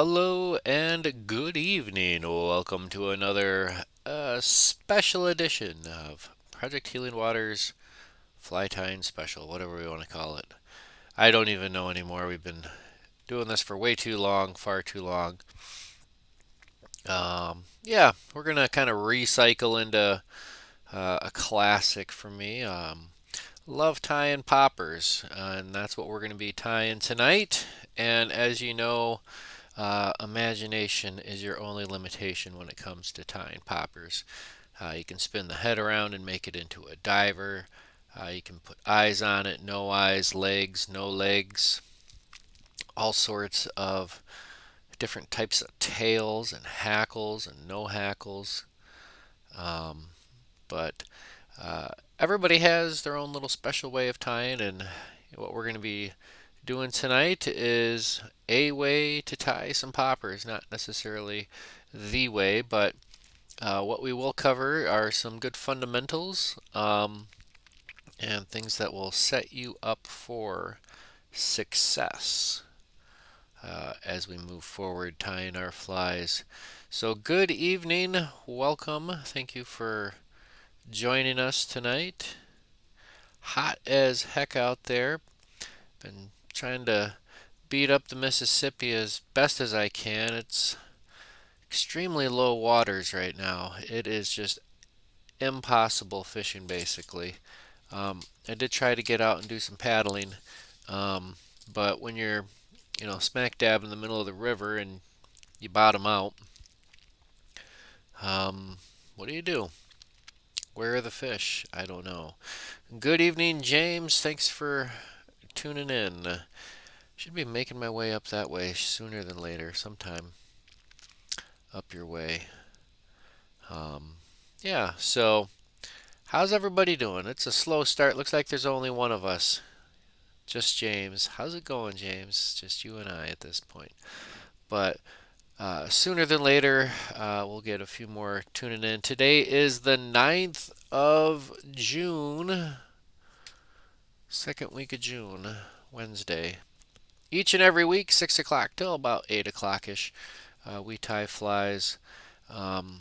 Hello and good evening. Welcome to another special edition of Project Healing Waters Fly Tying Special, whatever we want to call it. I don't even know anymore. We've been doing this for way too long, far too long. Yeah, we're going to kind of recycle into a classic for me. Love tying poppers, and that's what we're going to be tying tonight. And as you know, imagination is your only limitation when it comes to tying poppers. You can spin the head around and make it into a diver. You can put eyes on it, no eyes, legs, no legs, all sorts of different types of tails and hackles and no hackles. Um, but everybody has their own little special way of tying, and what we're going to be doing tonight is a way to tie some poppers, not necessarily the way, but what we will cover are some good fundamentals and things that will set you up for success as we move forward tying our flies. So, good evening, welcome. Thank you for joining us tonight. Hot as heck out there. Been trying to beat up the Mississippi as best as I can. It's extremely low waters right now. It is just impossible fishing basically. I did try to get out and do some paddling, but when you're, smack dab in the middle of the river and you bottom out, what do you do? Where are the fish? I don't know. Good evening, James. Thanks for tuning in. Should be making my way up that way sooner than later, sometime up your way. Um, yeah, so how's everybody doing? It's a slow start. Looks like there's only one of us, just James. How's it going, James? Just you and I at this point. But sooner than later, we'll get a few more tuning in. Today is the 9th of June, second week of June, Wednesday. Each and every week, 6 o'clock till about 8 o'clock ish, we tie flies. Um,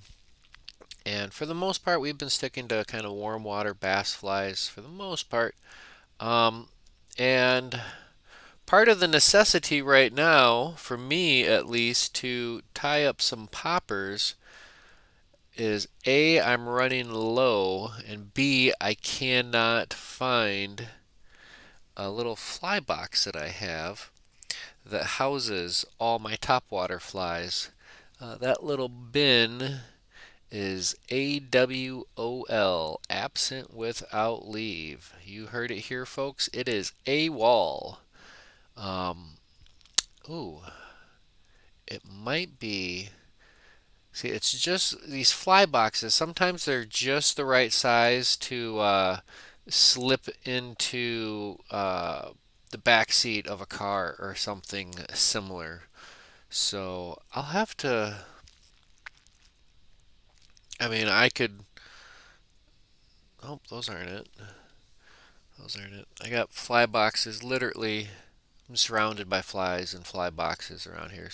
and for the most part, we've been sticking to kind of warm water bass flies for the most part. Um, and part of the necessity right now, for me at least, to tie up some poppers is A, I'm running low, and B, I cannot find a little fly box that I have that houses all my topwater flies. That little bin is AWOL, absent without leave. You heard it here, folks. It is AWOL. Um, ooh, it might be. See, it's just these fly boxes. Sometimes they're just the right size to slip into the back seat of a car or something similar. So I'll have to. I mean, I could. Oh, those aren't it. Those aren't it. I got fly boxes. Literally, I'm surrounded by flies and fly boxes around here.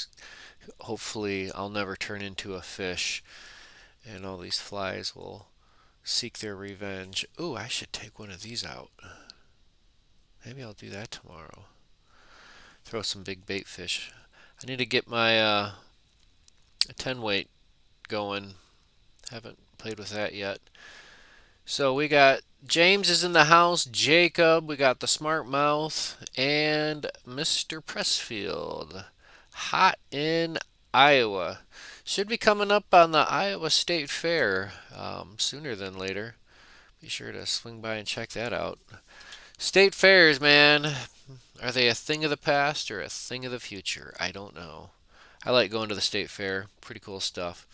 Hopefully, I'll never turn into a fish, and all these flies will seek their revenge. Ooh, I should take one of these out. Maybe I'll do that tomorrow. Throw some big bait fish. I need to get my 10 weight going. Haven't played with that yet. So we got James is in the house, Jacob, we got the smart mouth, and Mr. Pressfield. Hot in Iowa. Should be coming up on the Iowa State Fair sooner than later. Be sure to swing by and check that out. State fairs, man. Are they a thing of the past or a thing of the future? I don't know. I like going to the state fair. Pretty cool stuff.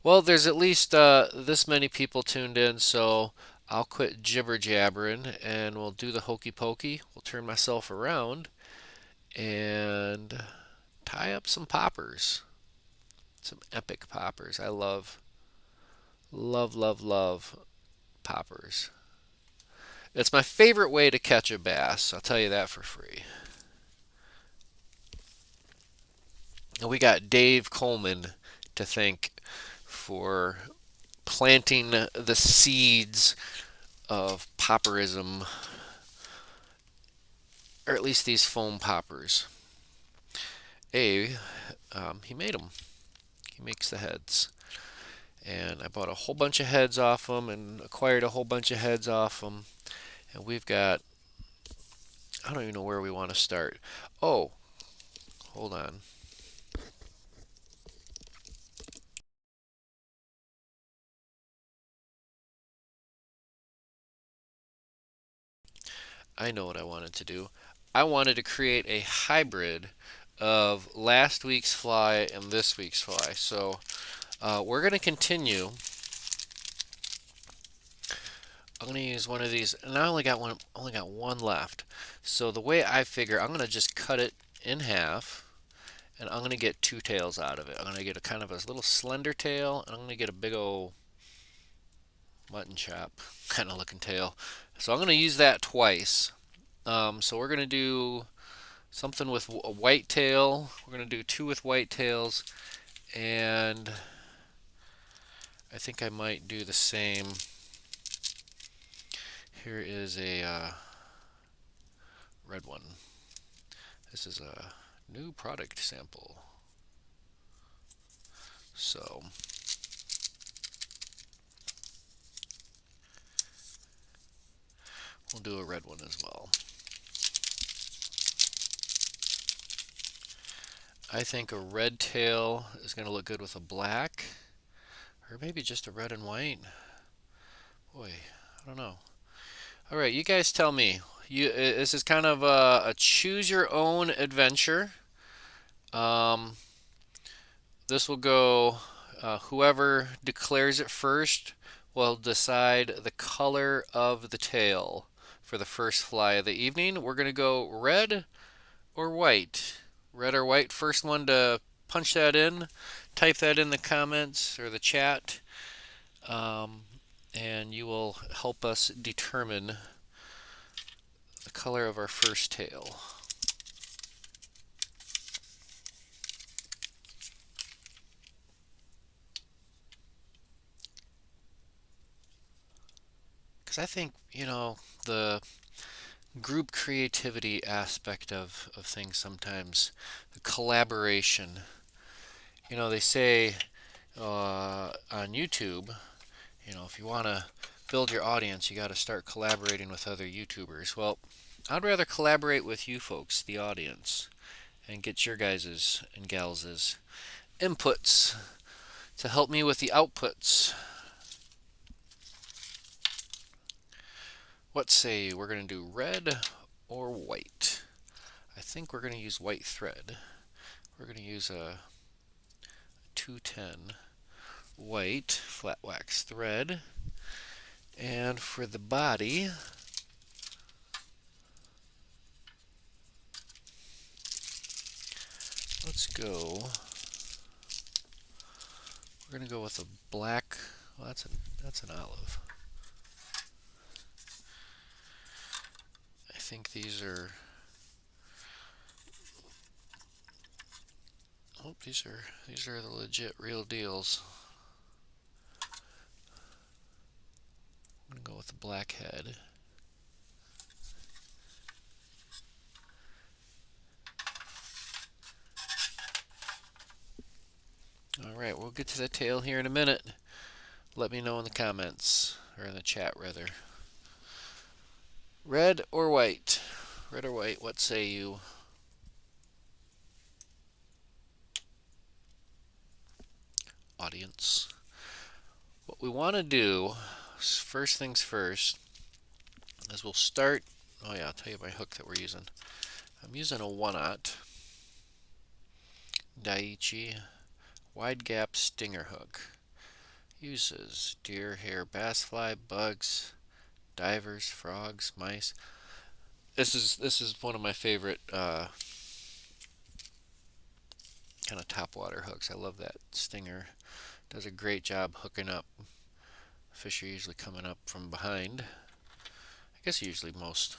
Well, there's at least this many people tuned in, so I'll quit jibber jabbering and we'll do the hokey pokey. We'll turn myself around and tie up some poppers. Some epic poppers. I love poppers. It's my favorite way to catch a bass. I'll tell you that for free. And we got Dave Coleman to thank for planting the seeds of popperism, or at least these foam poppers. He made them. He makes the heads. And I bought a whole bunch of heads off them and acquired a whole bunch of heads off them. And we've got, I don't even know where we want to start. Oh, hold on. I know what I wanted to do. I wanted to create a hybrid of last week's fly and this week's fly. So we're going to continue. I'm going to use one of these, and I only got one left. So the way I figure, I'm going to just cut it in half, and I'm going to get two tails out of it. I'm going to get a kind of a little slender tail, and I'm going to get a big old mutton chop kind of looking tail. So I'm going to use that twice. So we're going to do something with a white tail. We're going to do two with white tails, and I think I might do the same. Here is a red one. This is a new product sample. So we'll do a red one as well. I think a red tail is going to look good with a black, or maybe just a red and white. Boy, I don't know. All right, you guys tell me. This is kind of a choose your own adventure. Um, this will go, whoever declares it first will decide the color of the tail for the first fly of the evening. We're going to go red or white. Red or white. First one to punch that in, type that in the comments or the chat, um, and you will help us determine the color of our first tail. Because I think, the group creativity aspect of things sometimes, the collaboration. They say on YouTube, if you want to build your audience, you got to start collaborating with other YouTubers. Well, I'd rather collaborate with you folks, the audience, and get your guys's and gals' inputs to help me with the outputs. What say you? We're going to do red or white? I think we're going to use white thread. We're going to use a 210 white flat wax thread. And for the body, let's go. We're going to go with a black. Well, that's an olive. I think these are. Oh, these are the legit real deals. I'm going to go with the black head. Alright, we'll get to the tail here in a minute. Let me know in the comments, or in the chat rather. Red or white? Red or white, what say you? Audience. What we want to do, first things first, is we'll start. Oh yeah, I'll tell you my hook that we're using. I'm using a 1/0 Daiichi wide gap stinger hook. Uses deer, hare, bass fly, bugs, divers, frogs, mice. This is one of my favorite kind of topwater hooks. I love that stinger. Does a great job hooking up. Fish are usually coming up from behind. I guess usually most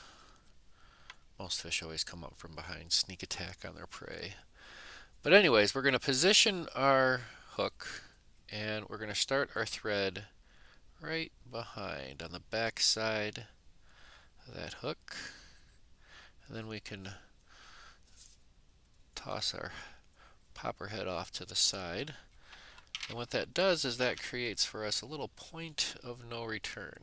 fish always come up from behind, sneak attack on their prey. But anyways, we're going to position our hook and we're going to start our thread right behind on the back side of that hook. And then we can toss our popper head off to the side. And what that does is that creates for us a little point of no return.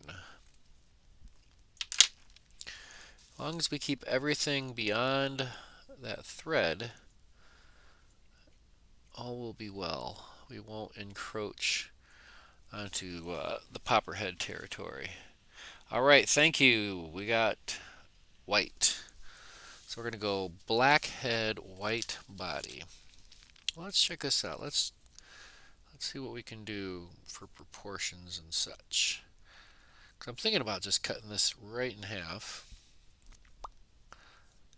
As long as we keep everything beyond that thread, all will be well. We won't encroach onto the popper head territory. All right, thank you. We got white. So we're going to go black head, white body. Well, let's check this out. Let's see what we can do for proportions and such. 'Cause I'm thinking about just cutting this right in half.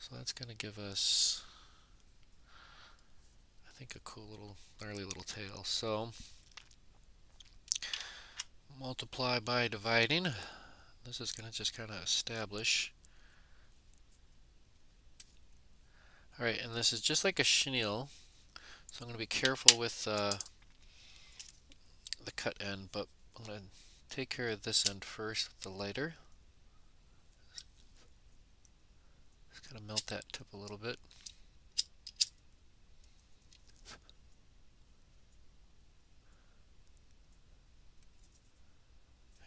So that's going to give us, I think, a cool little, gnarly little tail. So multiply by dividing. This is going to just kind of establish. Alright, and this is just like a chenille. So I'm going to be careful with the cut end, but I'm going to take care of this end first with the lighter. Just kind of melt that tip a little bit.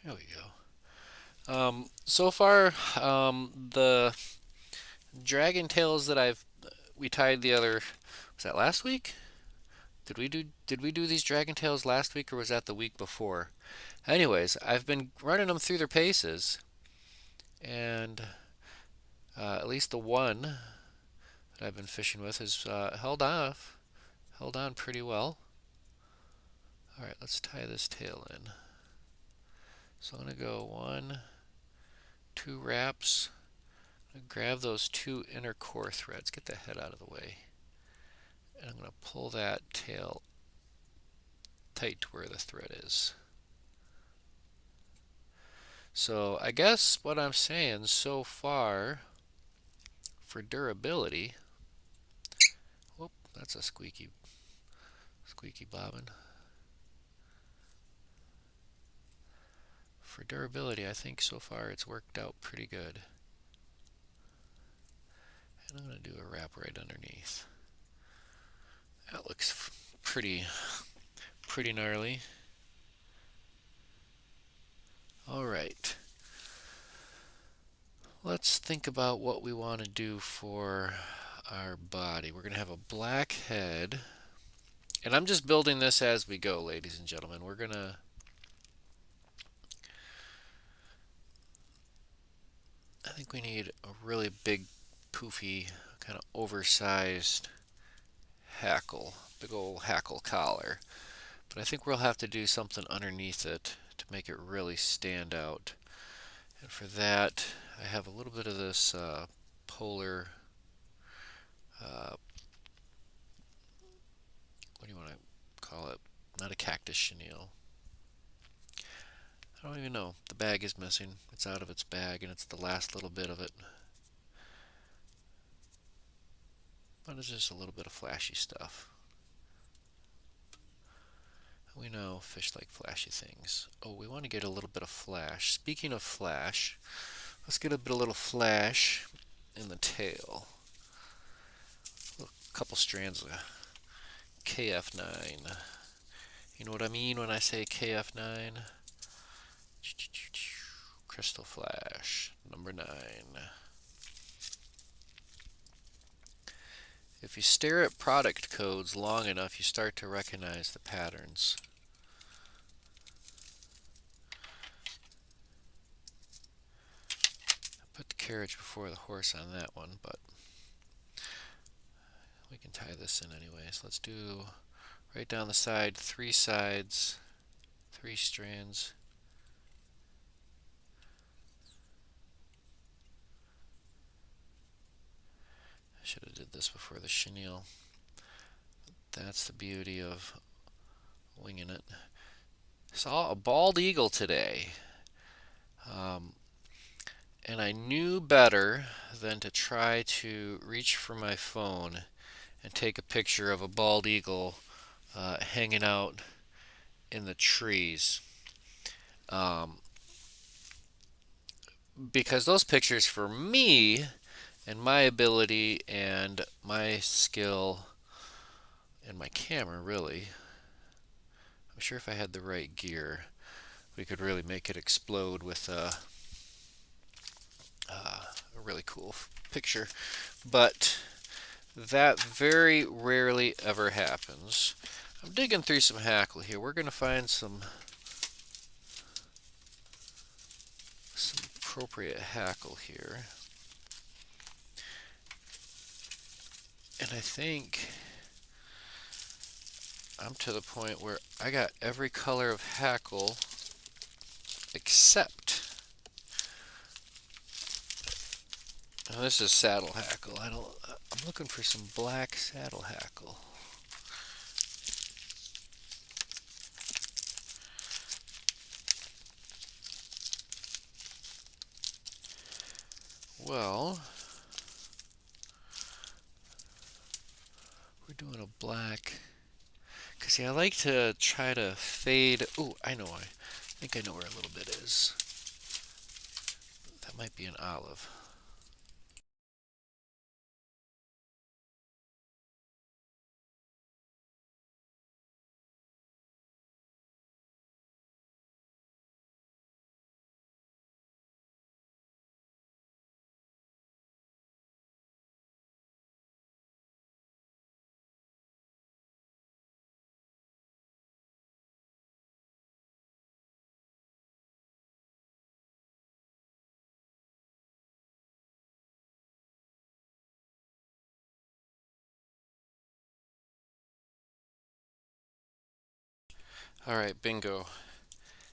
There we go. So far, the dragon tails that we tied the other, was that last week? Did we do these dragon tails last week or was that the week before? Anyways, I've been running them through their paces, and at least the one that I've been fishing with has held on pretty well. All right, let's tie this tail in. So I'm gonna go 1, 2 wraps. I'm gonna grab those 2 inner core threads, get the head out of the way, and I'm gonna pull that tail tight to where the thread is. So I guess what I'm saying so far for durability, whoop, that's a squeaky bobbin. For durability, I think so far it's worked out pretty good. And I'm going to do a wrap right underneath. That looks pretty gnarly. Alright. Let's think about what we want to do for our body. We're going to have a black head. And I'm just building this as we go, ladies and gentlemen. We're going to... I think we need a really big, poofy, kind of oversized hackle. Big old hackle collar. But I think we'll have to do something underneath it to make it really stand out. And for that, I have a little bit of this polar, what do you want to call it? Not a cactus chenille. I don't even know. The bag is missing. It's out of its bag, and it's the last little bit of it. But it's just a little bit of flashy stuff. We know fish like flashy things. Oh, we want to get a little bit of flash. Speaking of flash, let's get a little flash in the tail. A couple strands of KF9. You know what I mean when I say KF9? Crystal flash, number 9. If you stare at product codes long enough, you start to recognize the patterns. I put the carriage before the horse on that one, but we can tie this in anyways. Let's do right down the side, 3 sides, 3 strands. I should have did this before the chenille. That's the beauty of winging it. Saw a bald eagle today. And I knew better than to try to reach for my phone and take a picture of a bald eagle hanging out in the trees. Um, because those pictures for me and my ability and my skill and my camera, really, I'm sure if I had the right gear, we could really make it explode with a really cool picture. But that very rarely ever happens. I'm digging through some hackle here. We're going to find some appropriate hackle here. And I think I'm to the point where I got every color of hackle except, now this is saddle hackle. I'm looking for some black saddle hackle. Well, we're doing a black. Because, see, I like to try to fade. Oh, I know. I think I know where a little bit is. That might be an olive. All right, bingo.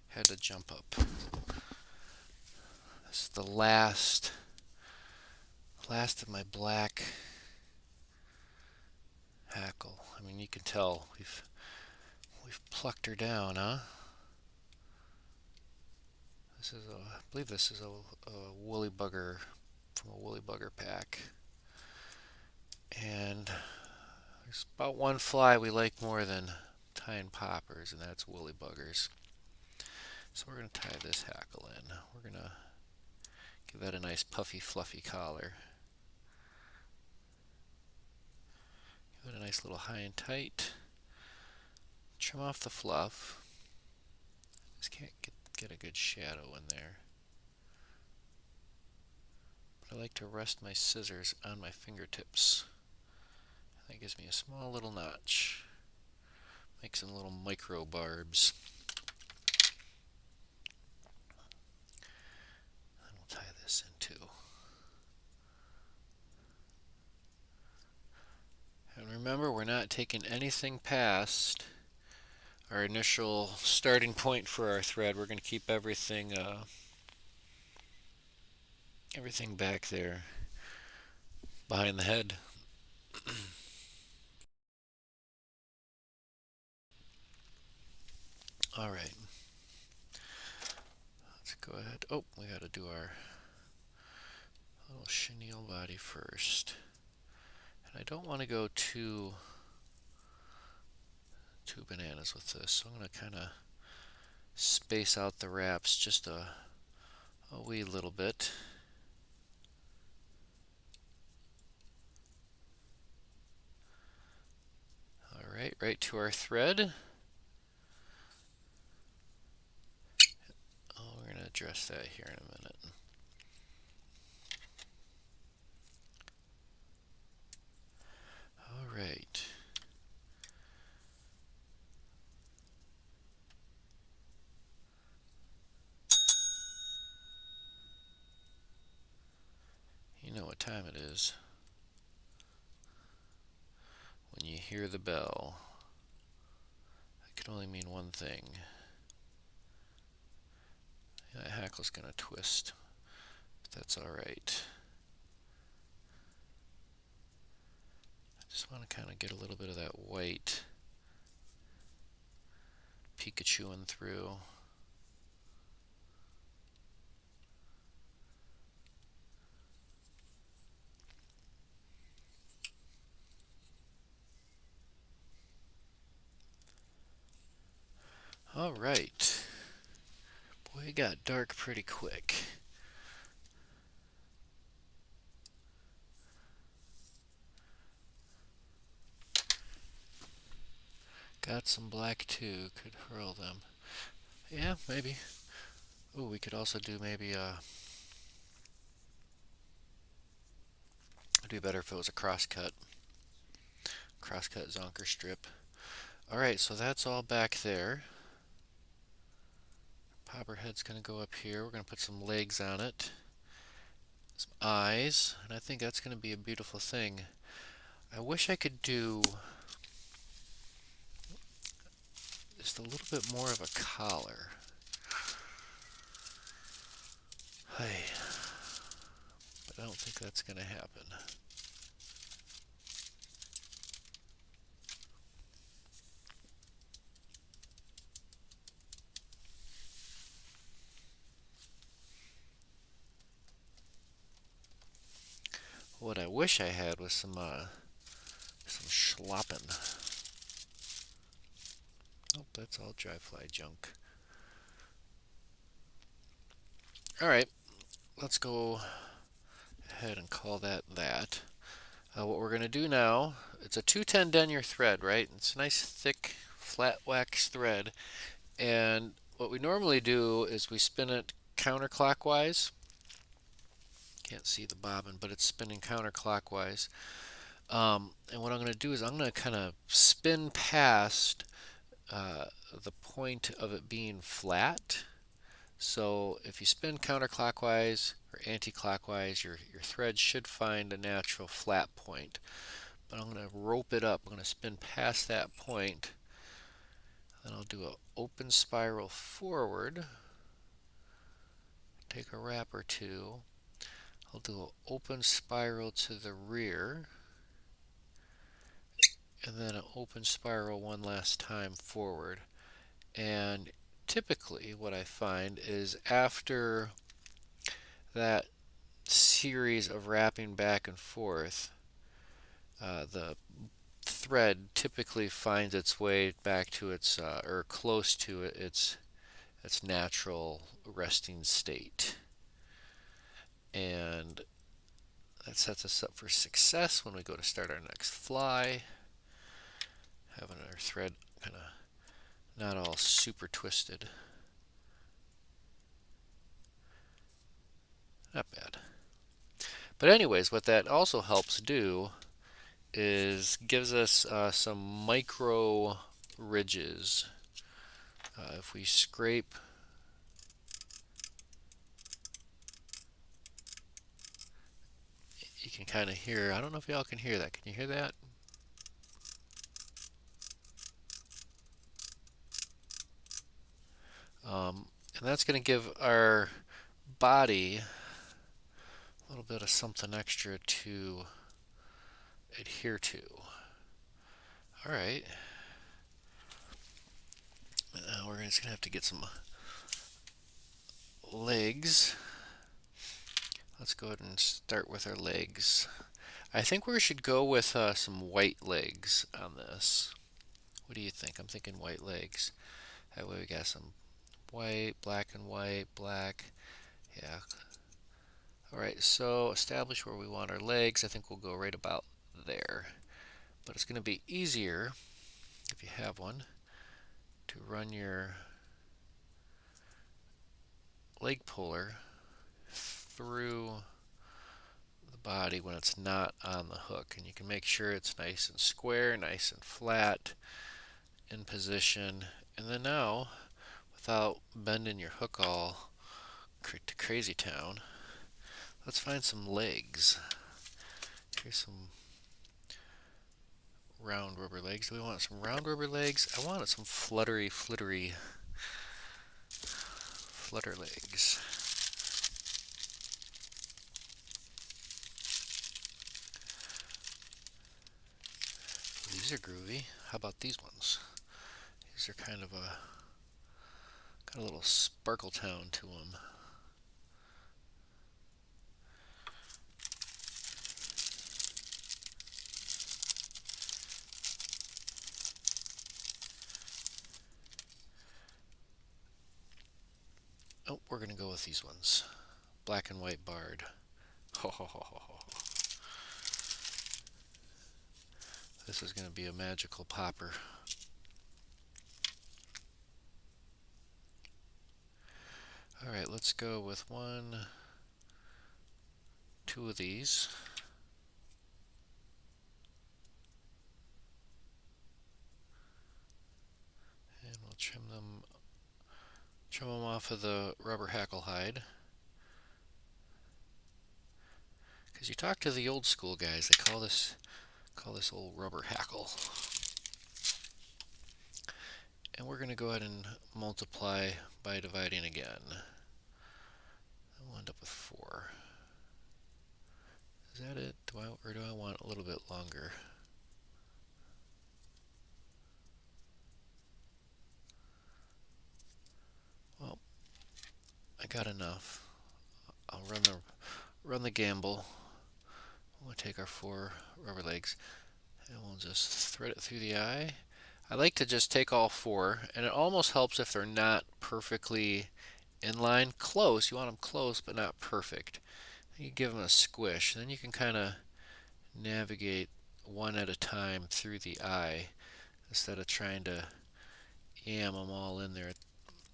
Had to jump up. This is the last of my black hackle. I mean, you can tell we've plucked her down, huh? I believe this is a woolly bugger from a woolly bugger pack. And there's about one fly we like more than tying poppers, and that's woolly buggers. So we're going to tie this hackle in. We're going to give that a nice puffy, fluffy collar. Give it a nice little high and tight. Trim off the fluff. Just can't get a good shadow in there. But I like to rest my scissors on my fingertips. That gives me a small little notch. Make some little micro barbs. And we'll tie this in too. And remember, we're not taking anything past our initial starting point for our thread. We're going to keep everything back there behind the head. All right, let's go ahead. Oh, we got to do our little chenille body first. And I don't want to go too bananas with this, so I'm going to kind of space out the wraps just a wee little bit. All right, right to our thread. Oh, we're going to address that here in a minute. All right. You know what time it is. When you hear the bell, it can only mean one thing. That hackle's going to twist, but that's all right. I just want to kind of get a little bit of that white Pikachuing through. All right. Boy, it got dark pretty quick. Got some black too. Could hurl them. Yeah, maybe. Ooh, we could also do maybe it'd be better if it was a crosscut. Crosscut zonker strip. Alright, so that's all back there. Popper head's gonna go up here. We're gonna put some legs on it. Some eyes, and I think that's gonna be a beautiful thing. I wish I could do just a little bit more of a collar. Hey, but I don't think that's gonna happen. What I wish I had was some schloppen. Oh, that's all dry fly junk. Alright, let's go ahead and call that that. What we're going to do now, it's a 210 denier thread, right? It's a nice thick flat wax thread. And what we normally do is we spin it counterclockwise. Can't see the bobbin, but it's spinning counterclockwise. And what I'm going to do is I'm going to kind of spin past the point of it being flat. So if you spin counterclockwise or anti-clockwise, your thread should find a natural flat point. But I'm going to rope it up. I'm going to spin past that point. Then I'll do an open spiral forward. Take a wrap or two. I'll do an open spiral to the rear. And then an open spiral one last time forward. And typically what I find is after that series of wrapping back and forth, the thread typically finds its way back to its, or close to its natural resting state. And that sets us up for success when we go to start our next fly. Having our thread kind of not all super twisted. Not bad. But anyways, what that also helps do is gives us some micro ridges. If we scrape you can kind of hear, I don't know if y'all can hear that. Can you hear that? And that's going to give our body a little bit of something extra to adhere to. Alright. Now we're just going to have to get some legs. Let's go ahead and start with our legs. I think we should go with some white legs on this. What do you think? I'm thinking white legs. That way we got some white, black and white, black. Yeah. Alright, so establish where we want our legs. I think we'll go right about there. But it's going to be easier, if you have one, to run your leg puller through the body when it's not on the hook. And you can make sure it's nice and square, nice and flat in position. And then now, without bending your hook all to crazy town, let's find some legs. Here's some round rubber legs. Do we want some round rubber legs? I wanted some fluttery flutter legs. These are groovy. How about these ones? These are kind of got a little sparkle town to them. we're going to go with these ones. Black and white barred. Ho, ho, ho, ho, ho. This is going to be a magical popper. Alright, let's go with two of these. And we'll trim them off of the rubber hackle hide. Because you talk to the old school guys, they call this old rubber hackle. And we're going to go ahead and multiply by dividing again. And we'll end up with 4. Is that it? Or do I want a little bit longer? Well, I got enough. I'll run the gamble. We'll take our 4 rubber legs and we'll just thread it through the eye. I like to just take all 4, and it almost helps if they're not perfectly in line. Close, you want them close but not perfect. You give them a squish, then you can kind of navigate one at a time through the eye instead of trying to yam them all in there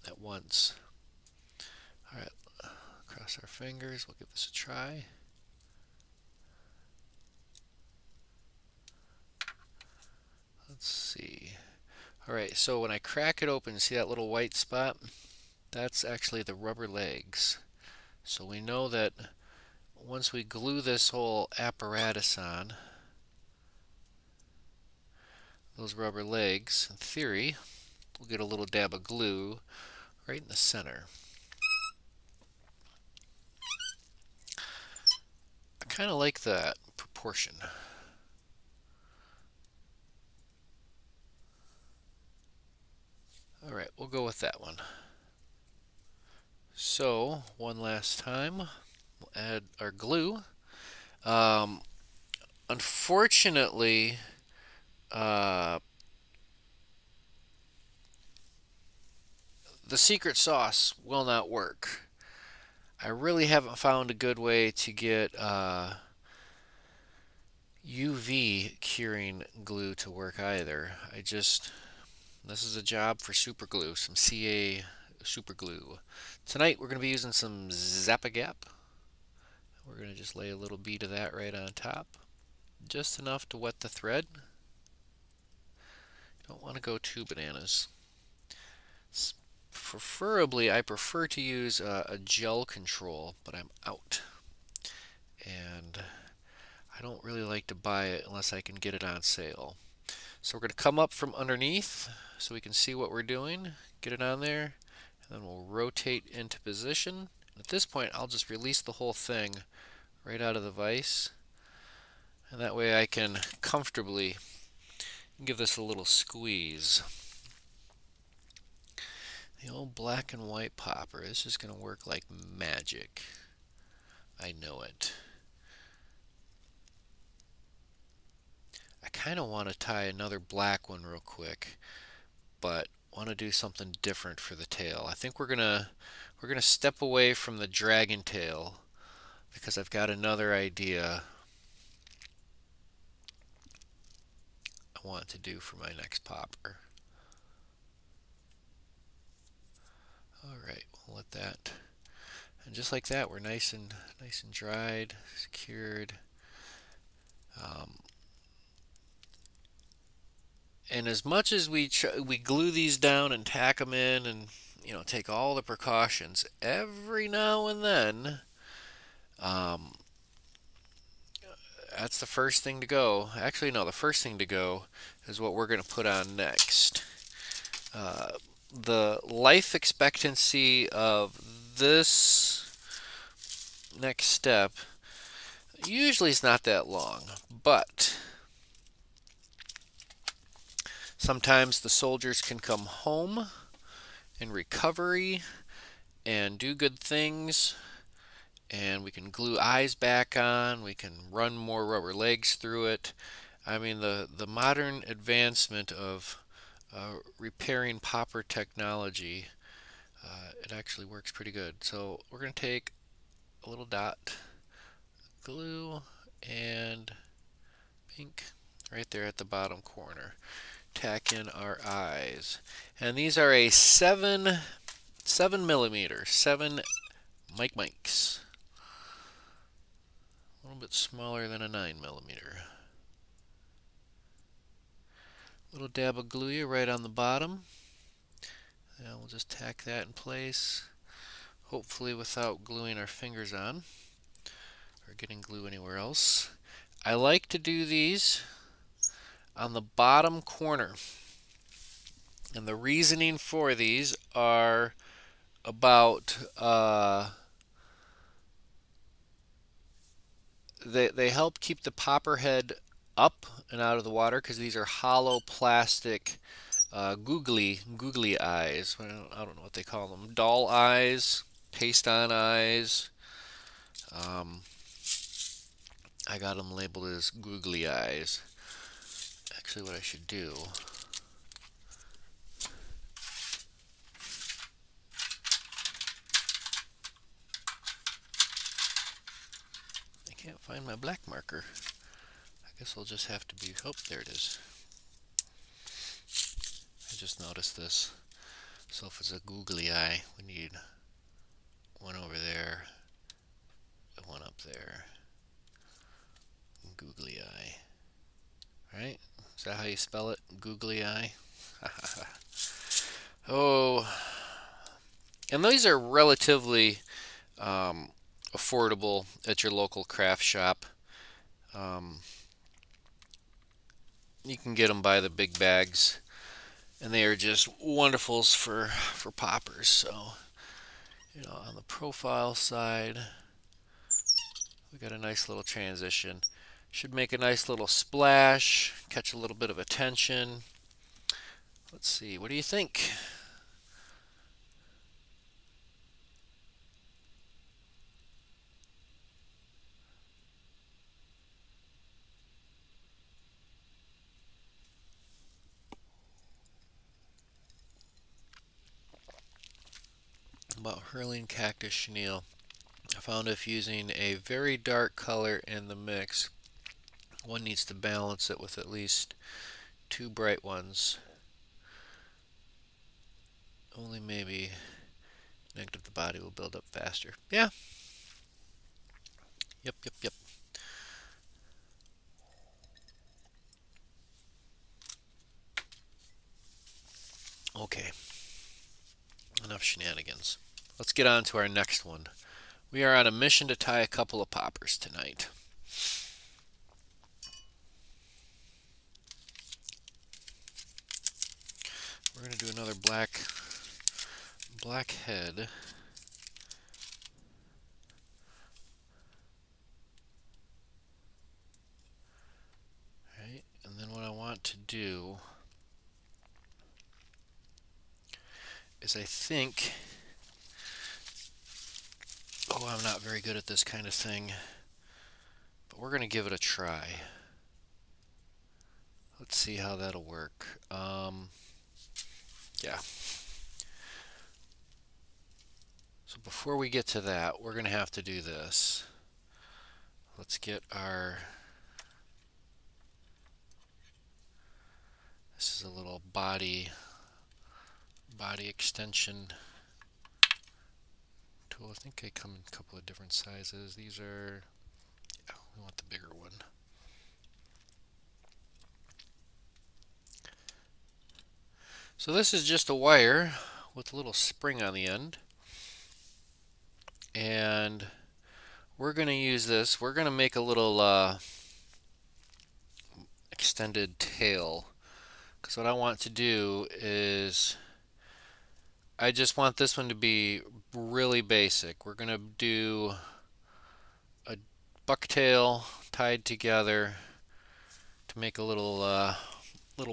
at once. Alright, cross our fingers, we'll give this a try. Let's see. Alright, so when I crack it open, see that little white spot? That's actually the rubber legs. So we know that once we glue this whole apparatus on, those rubber legs, in theory, we'll get a little dab of glue right in the center. I kind of like that proportion. Alright, we'll go with that one. So, one last time, we'll add our glue. Unfortunately, the secret sauce will not work. I really haven't found a good way to get UV curing glue to work either. This is a job for super glue, some CA super glue. Tonight we're going to be using some Zap-A-Gap. We're going to just lay a little bead of that right on top. Just enough to wet the thread. Don't want to go too bananas. Preferably, I prefer to use a gel control, but I'm out. And I don't really like to buy it unless I can get it on sale. So we're going to come up from underneath so we can see what we're doing. Get it on there, and then we'll rotate into position. At this point, I'll just release the whole thing right out of the vise. And that way I can comfortably give this a little squeeze. The old black and white popper. This is going to work like magic. I know it. I kind of want to tie another black one real quick, but want to do something different for the tail. I think we're gonna step away from the dragon tail because I've got another idea I want to do for my next popper. Alright, we'll let that. And just like that, we're nice and dried, secured. And as much as we glue these down and tack them in and take all the precautions, every now and then that's the first thing to go. Actually, no, the first thing to go is what we're going to put on next. The life expectancy of this next step usually is not that long, but sometimes the soldiers can come home in recovery and do good things, and we can glue eyes back on, we can run more rubber legs through it. I mean, the modern advancement of repairing popper technology it actually works pretty good. So we're going to take a little dot glue and pink right there at the bottom corner. Tack in our eyes, and these are a 7 millimeter, 7 mics, a little bit smaller than a 9 millimeter. Little dab of glue right on the bottom, and we'll just tack that in place, hopefully without gluing our fingers on or getting glue anywhere else. I like to do these on the bottom corner, and the reasoning for these are about they help keep the popper head up and out of the water, because these are hollow plastic googly eyes. I don't know what they call them. Doll eyes, paste on eyes. Um, I got them labeled as googly eyes. Actually, what I should do, I can't find my black marker. I guess I'll just have to be, oh, there it is. I just noticed this. So if it's a googly eye, we need one over there, one up there. Googly eye. Right? Is that how you spell it? Googly eye? Oh, and these are relatively affordable at your local craft shop. Um, you can get them by the big bags, and they are just wonderfuls for poppers. So, on the profile side, we got a nice little transition. Should make a nice little splash, catch a little bit of attention. Let's see, what do you think? About hurling cactus chenille. I found if using a very dark color in the mix, one needs to balance it with at least two bright ones. Only maybe negative the body will build up faster. Yeah. Yep. Okay. Enough shenanigans. Let's get on to our next one. We are on a mission to tie a couple of poppers tonight. We're going to do another black head. Right? And then what I want to do is I'm not very good at this kind of thing, but we're going to give it a try. Let's see how that'll work. Yeah. So before we get to that, we're going to have to do this. Let's get this is a little body extension tool. I think they come in a couple of different sizes. These are, we want the bigger one. So this is just a wire with a little spring on the end. And we're going to use this. We're going to make a little extended tail. Because what I want to do is, I just want this one to be really basic. We're going to do a bucktail tied together to make a little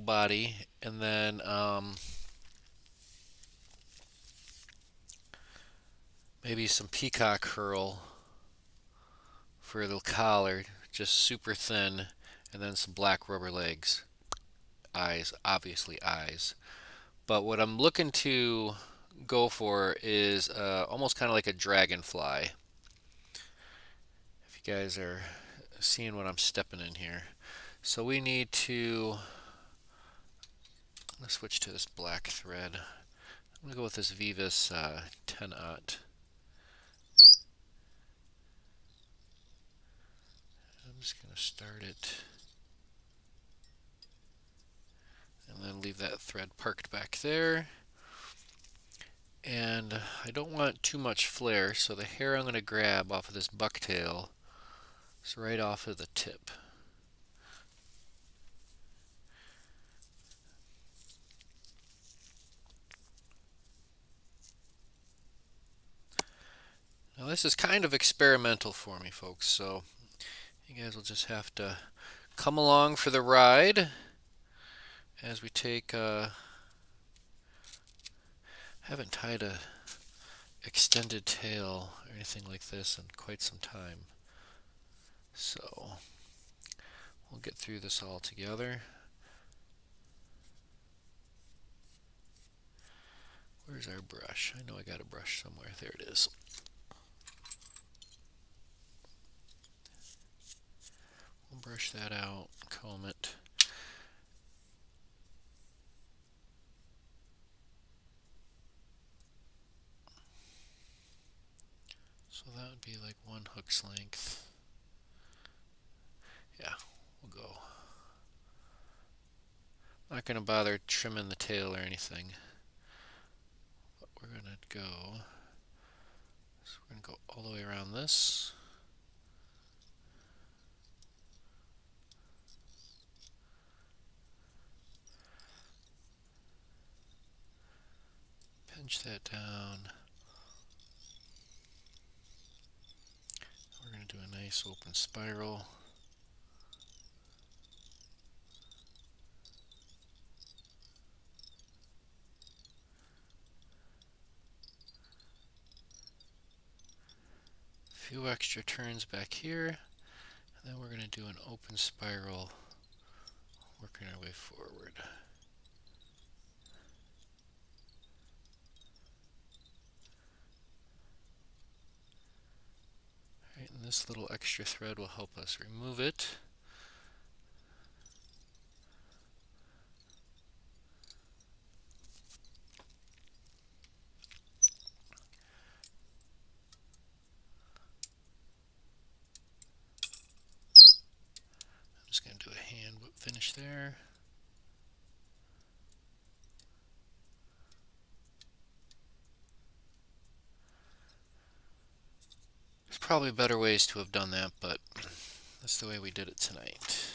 body, and then maybe some peacock curl for the collar, just super thin, and then some black rubber legs. Eyes, obviously eyes. But what I'm looking to go for is almost kind of like a dragonfly. If you guys are seeing what I'm stepping in here. So we need to, let's switch to this black thread. I'm going to go with this Vivus 10-aught. I'm just going to start it and then leave that thread parked back there. And I don't want too much flare, so the hair I'm going to grab off of this bucktail is right off of the tip. Now this is kind of experimental for me, folks, so you guys will just have to come along for the ride as we take, haven't tied a extended tail or anything like this in quite some time. So we'll get through this all together. Where's our brush? I know I got a brush somewhere. There it is. We'll brush that out, comb it. So that would be like 1 hook's length. Yeah, we'll go. Not going to bother trimming the tail or anything. But we're going to go, so we're going to go all the way around this. Pinch that down. We're going to do a nice open spiral. A few extra turns back here, and then we're going to do an open spiral, working our way forward. Right, and this little extra thread will help us remove it. I'm just going to do a hand whip finish there. There's probably better ways to have done that, but that's the way we did it tonight.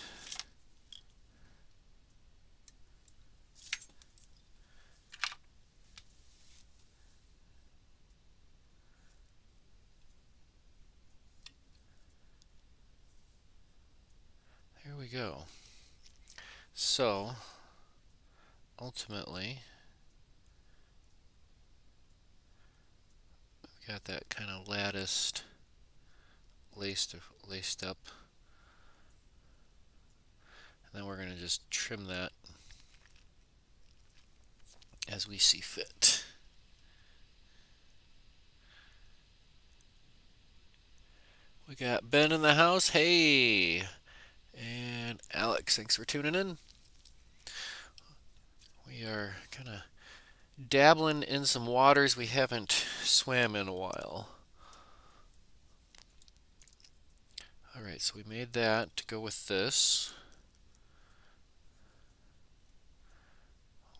There we go. So, ultimately, we've got that kind of latticed, laced up. And then we're going to just trim that as we see fit. We got Ben in the house. Hey! And Alex, thanks for tuning in. We are kind of dabbling in some waters we haven't swam in a while. Alright, so we made that to go with this.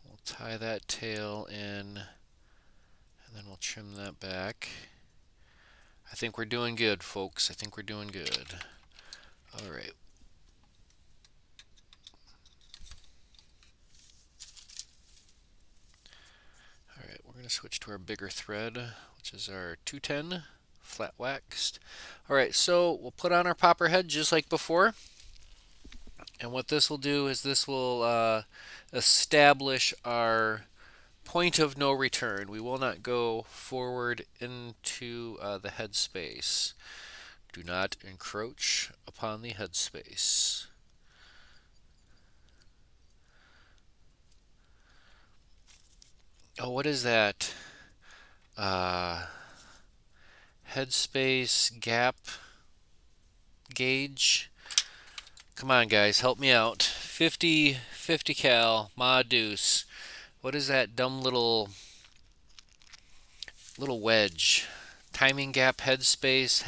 We'll tie that tail in, and then we'll trim that back. I think we're doing good, folks. I think we're doing good. Alright. Alright, we're going to switch to our bigger thread, which is our 210 flat waxed. Alright, so we'll put on our popper head just like before. And what this will do is this will establish our point of no return. We will not go forward into the headspace. Do not encroach upon the headspace. Oh, what is that? uh, headspace gap gauge. Come on, guys, help me out. 50 cal, Ma Deuce. What is that dumb little wedge? Timing gap, headspace,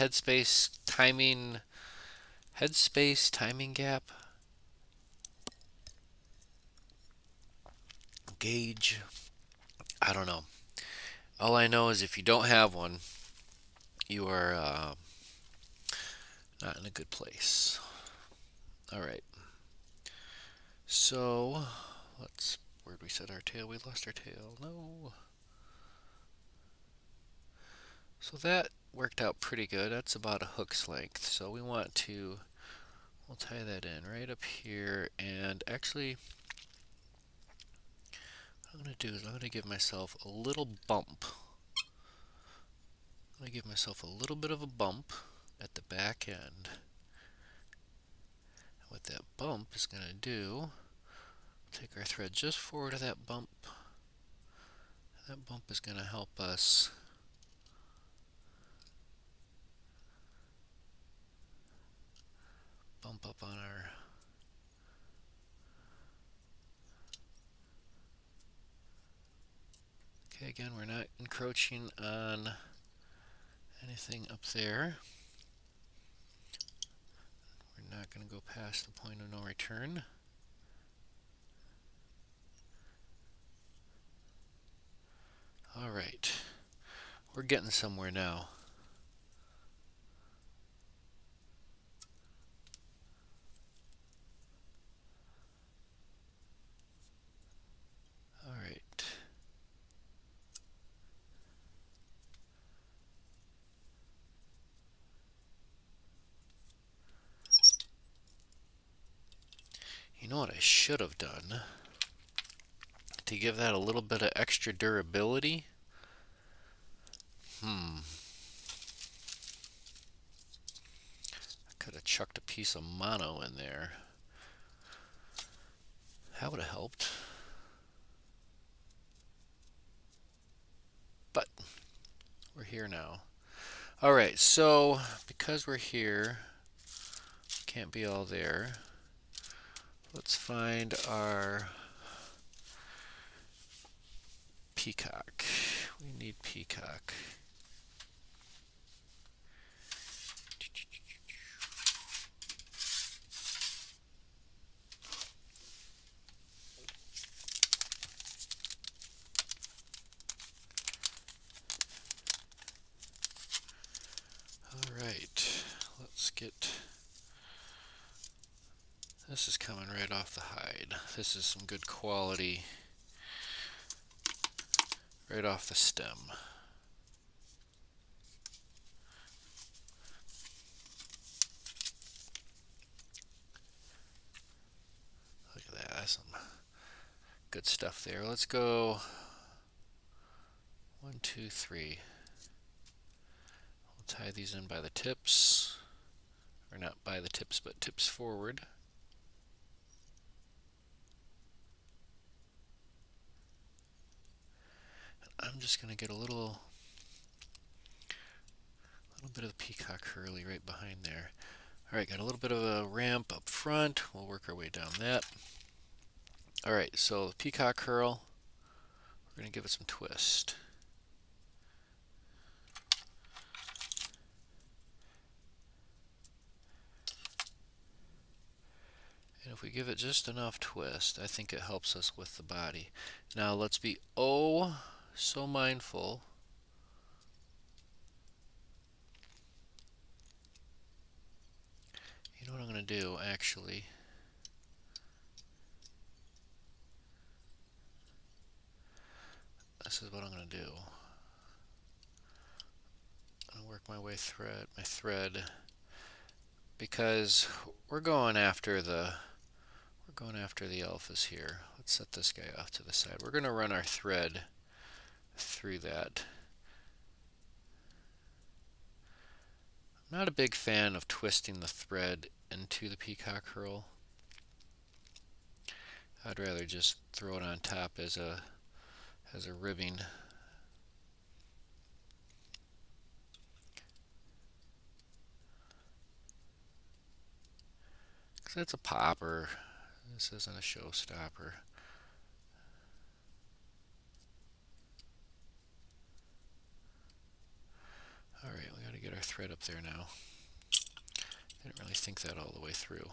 timing gap, gauge. I don't know. All I know is if you don't have one, you are not in a good place. All right. So where'd we set our tail? We lost our tail. No. So that worked out pretty good. That's about a hook's length. So we'll tie that in right up here. And actually, what I'm going to do is I'm going to give myself a little bump. I'm going to give myself a little bit of a bump at the back end. And what that bump is going to do, take our thread just forward of that bump. That bump is going to help us bump up on our Okay, again, we're not encroaching on anything up there. We're not going to go past the point of no return. All right, we're getting somewhere now. All right. You know what I should have done to give that a little bit of extra durability? I could have chucked a piece of mono in there. That would have helped. But we're here now. All right, so because we're here, can't be all there. Let's find our peacock. We need peacock. All right, let's get. This is coming right off the hide. This is some good quality right off the stem. Look at that, that's some good stuff there. Let's go 1, 2, 3. We'll tie these in by the tips, or not by the tips, but tips forward. I'm just going to get a little bit of the peacock curly right behind there. All right, got a little bit of a ramp up front. We'll work our way down that. All right, so the peacock curl, we're going to give it some twist. And if we give it just enough twist, I think it helps us with the body. Now let's be so mindful. You know what I'm going to do, actually? This is what I'm going to do. I'm going to work my way my thread, because we're going after the alphas here. Let's set this guy off to the side. We're going to run our thread through that. I'm not a big fan of twisting the thread into the peacock curl. I'd rather just throw it on top as a ribbing. because it's a popper. This isn't a showstopper. Alright, we gotta get our thread up there now. Didn't really think that all the way through.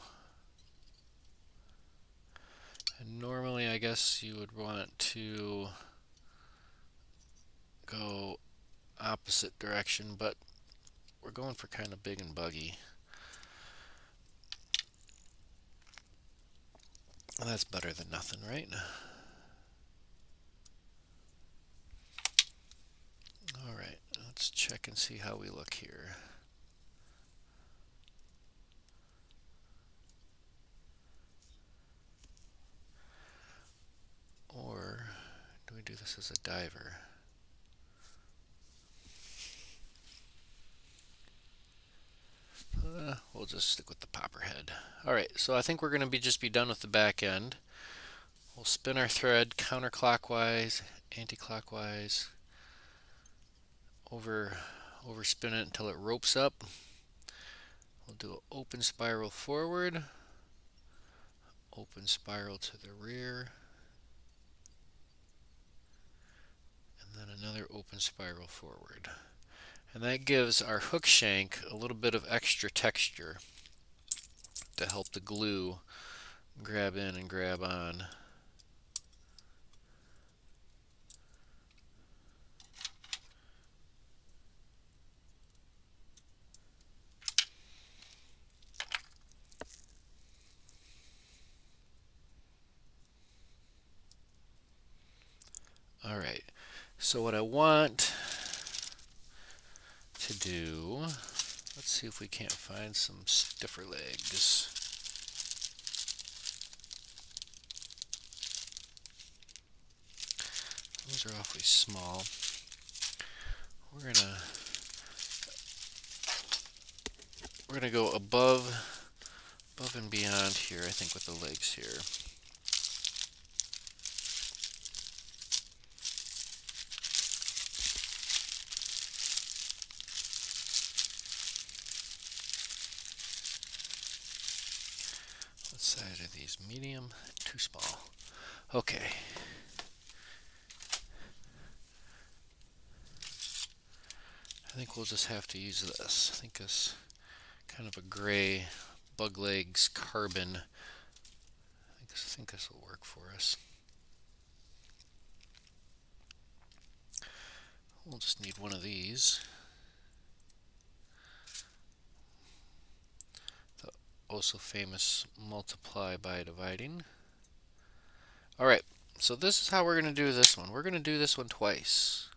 And normally I guess you would want to go opposite direction, but we're going for kind of big and buggy. And that's better than nothing, right? Alright, let's check and see how we look here. Or do we do this as a diver? We'll just stick with the popper head. Alright, so I think we're going to just be done with the back end. We'll spin our thread counterclockwise, anti-clockwise, over spin it until it ropes up. We'll do an open spiral forward, open spiral to the rear, and then another open spiral forward. And that gives our hook shank a little bit of extra texture to help the glue grab in and grab on. Alright, so what I want to do, let's see if we can't find some stiffer legs. Those are awfully small. We're gonna go above and beyond here, I think, with the legs here. What size are these? Medium? Too small. Okay. I think we'll just have to use this. I think it's kind of a gray bug legs carbon. I think this will work for us. We'll just need one of these. The also famous multiply by dividing. Alright, so this is how we're going to do this one. We're going to do this one twice.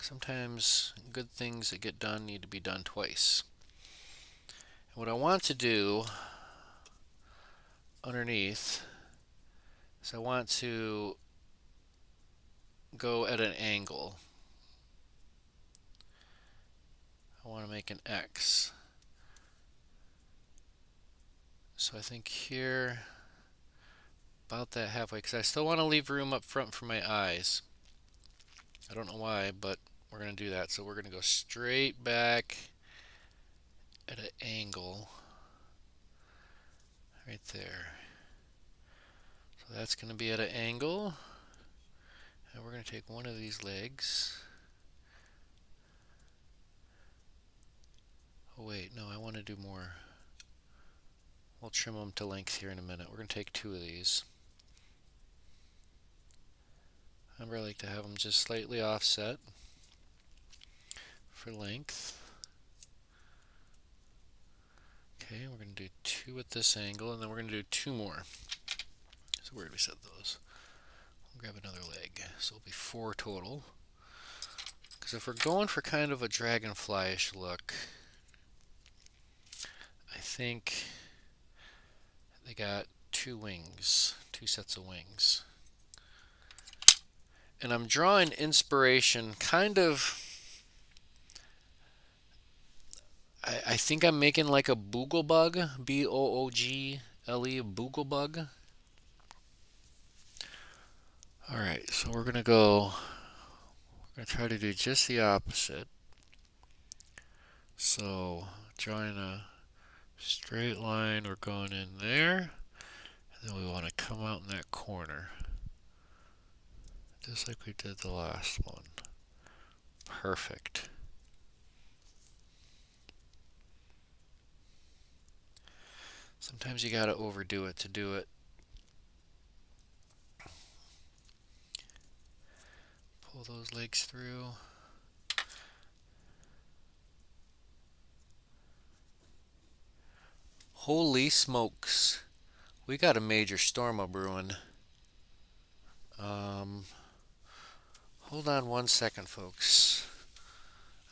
Sometimes good things that get done need to be done twice. And what I want to do underneath is I want to go at an angle. I want to make an X. So I think here, about that halfway, because I still want to leave room up front for my eyes. I don't know why, but we're going to do that. So we're going to go straight back at an angle right there. So that's going to be at an angle. And we're going to take one of these legs. Oh wait, no, I want to do more. We'll trim them to length here in a minute. We're going to take two of these. I like to have them just slightly offset for length. Okay, we're going to do two at this angle, and then we're going to do two more. So where did we set those? We'll grab another leg. So it'll be four total. Because if we're going for kind of a dragonfly-ish look, I think they got two wings, two sets of wings. And I'm drawing inspiration kind of, I think I'm making like a boogle bug, B-O-O-G-L-E, boogle bug. Alright, so we're going to try to do just the opposite. So, drawing a Straight line, we're going in there. And then we want to come out in that corner. Just like we did the last one. Perfect. Sometimes you gotta overdo it to do it. Pull those legs through. Holy smokes. We got a major storm a brewing. Hold on one second, folks.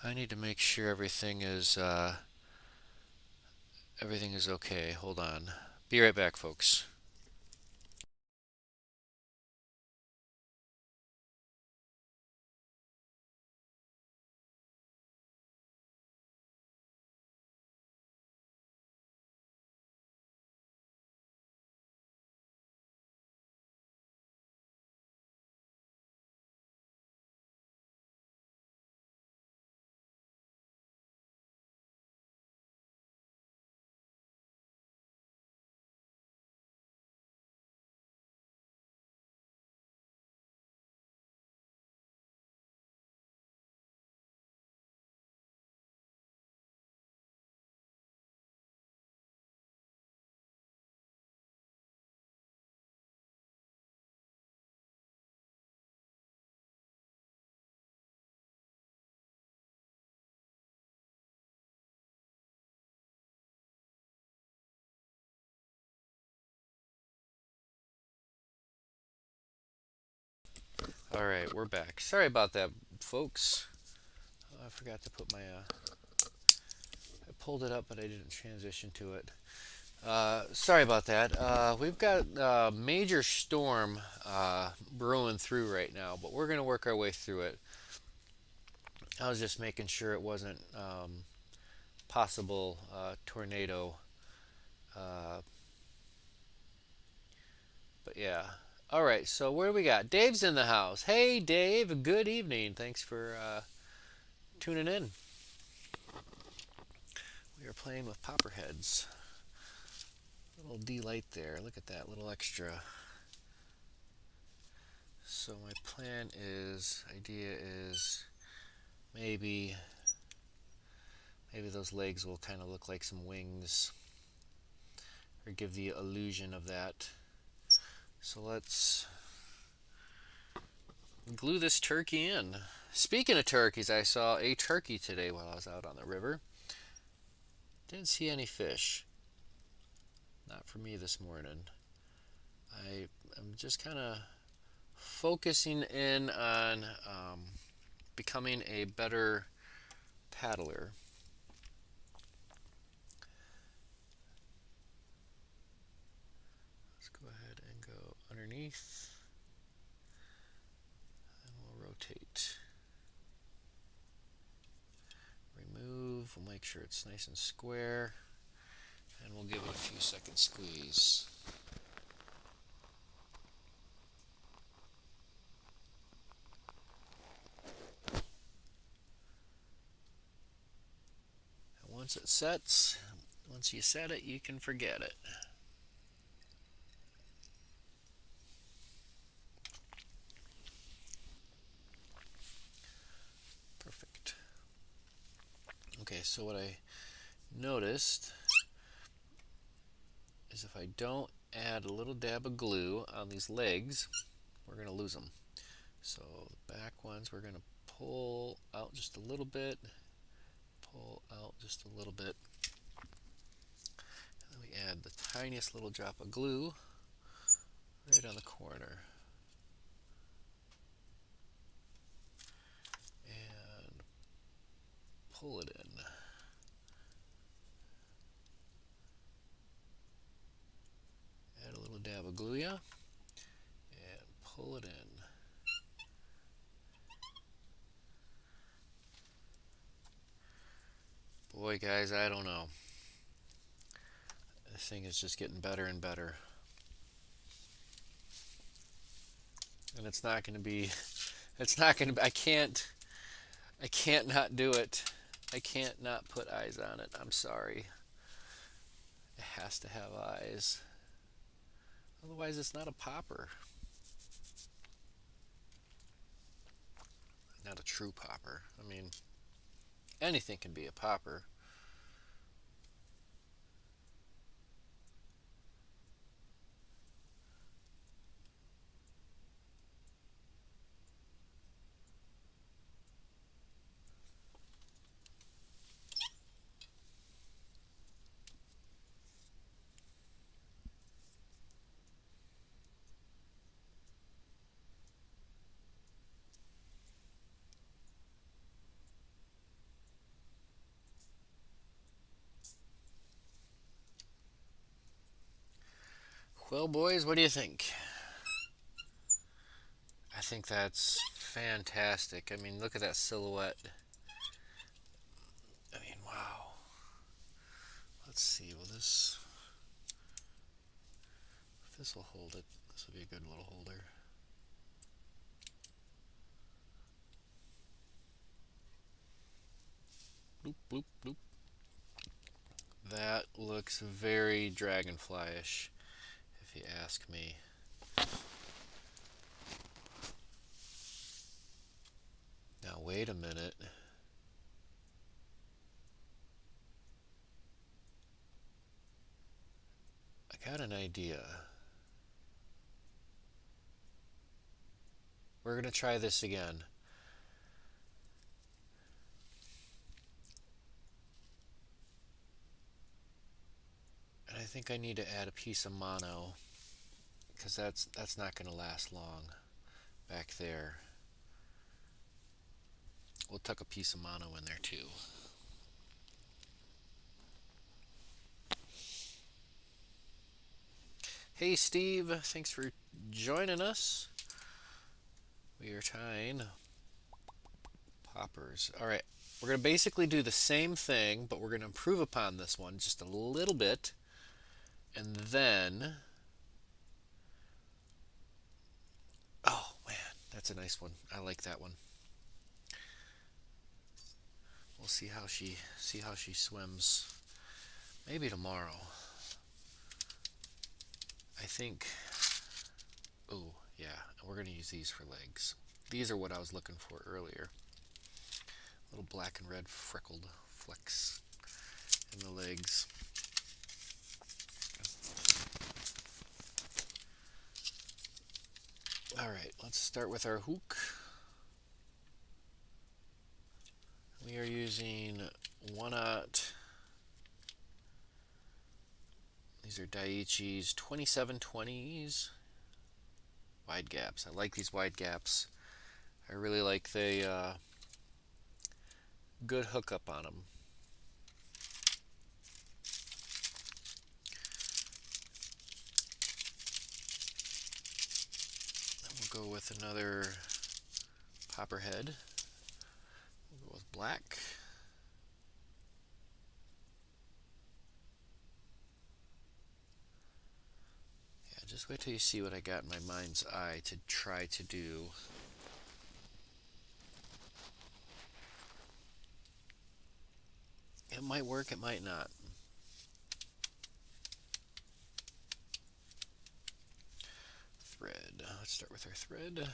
I need to make sure everything is okay. Hold on. Be right back, folks. All right, we're back. Sorry about that, folks. I forgot to put my. I pulled it up, but I didn't transition to it. Sorry about that. We've got a major storm brewing through right now, but we're going to work our way through it. I was just making sure it wasn't possible tornado. Uh, but yeah. All right, so what do we got? Dave's in the house. Hey, Dave. Good evening. Thanks for tuning in. We are playing with Popperheads. Little delight there. Look at that little extra. So my idea is maybe those legs will kind of look like some wings or give the illusion of that. So let's glue this turkey in. Speaking of turkeys, I saw a turkey today while I was out on the river. Didn't see any fish. Not for me this morning. I'm just kind of focusing in on becoming a better paddler. Let's go ahead and go underneath, and we'll rotate. Remove, we'll make sure it's nice and square, and we'll give it a few seconds squeeze. And once it sets, once you set it, you can forget it. Perfect. Okay, so what I noticed is if I don't add a little dab of glue on these legs, we're going to lose them. So the back ones we're going to pull out just a little bit, pull out just a little bit, and then we add the tiniest little drop of glue right on the corner. And pull it in. Add a little dab of glue, yeah, and pull it in. Boy, guys, I don't know. This thing is just getting better and better. And it's not going to be, I can't not do it. I can't not put eyes on it. I'm sorry. It has to have eyes. Otherwise, it's not a popper. Not a true popper. I mean, anything can be a popper. Well, boys, what do you think? I think that's fantastic. I mean, look at that silhouette. I mean, wow. Let's see. Will this? If this will hold it, this will be a good little holder. Bloop, bloop, bloop. That looks very dragonfly-ish, if you ask me. Now, wait a minute. I got an idea. We're going to try this again. And I think I need to add a piece of mono, because that's not going to last long back there. We'll tuck a piece of mono in there too. Hey Steve, thanks for joining us. We are tying poppers. All right, we're going to basically do the same thing, but we're going to improve upon this one just a little bit. And then, oh man, that's a nice one. I like that one. We'll see how she swims. Maybe tomorrow. I think. Oh yeah, we're gonna use these for legs. These are what I was looking for earlier. Little black and red freckled flecks in the legs. All right, let's start with our hook. We are using 1/0. These are Daiichi's 2720s. Wide gaps. I like these wide gaps. I really like the good hookup on them. Then we'll go with another popper head. We'll go with black. Yeah, just wait till you see what I got in my mind's eye to try to do. It might work, it might not. Thread. Let's start with our thread.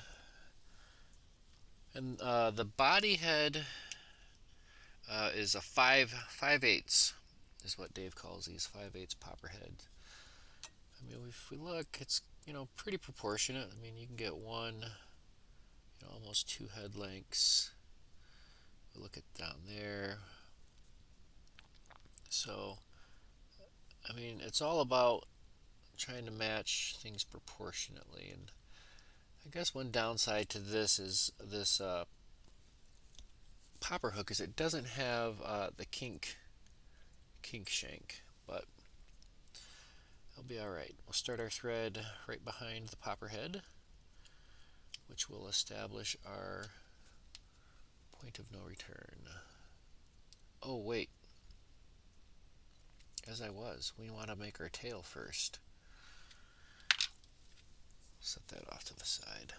And the body head is a 5/8 is what Dave calls these 5/8 popper heads. I mean, if we look, it's pretty proportionate. I mean, you can get one, almost 2 head lengths. We look at down there. So, I mean, it's all about trying to match things proportionately. And I guess one downside to this is this popper hook is it doesn't have the kink shank, but it'll be alright. We'll start our thread right behind the popper head, which will establish our point of no return. Oh wait, as we want to make our tail first. Set that off to the side.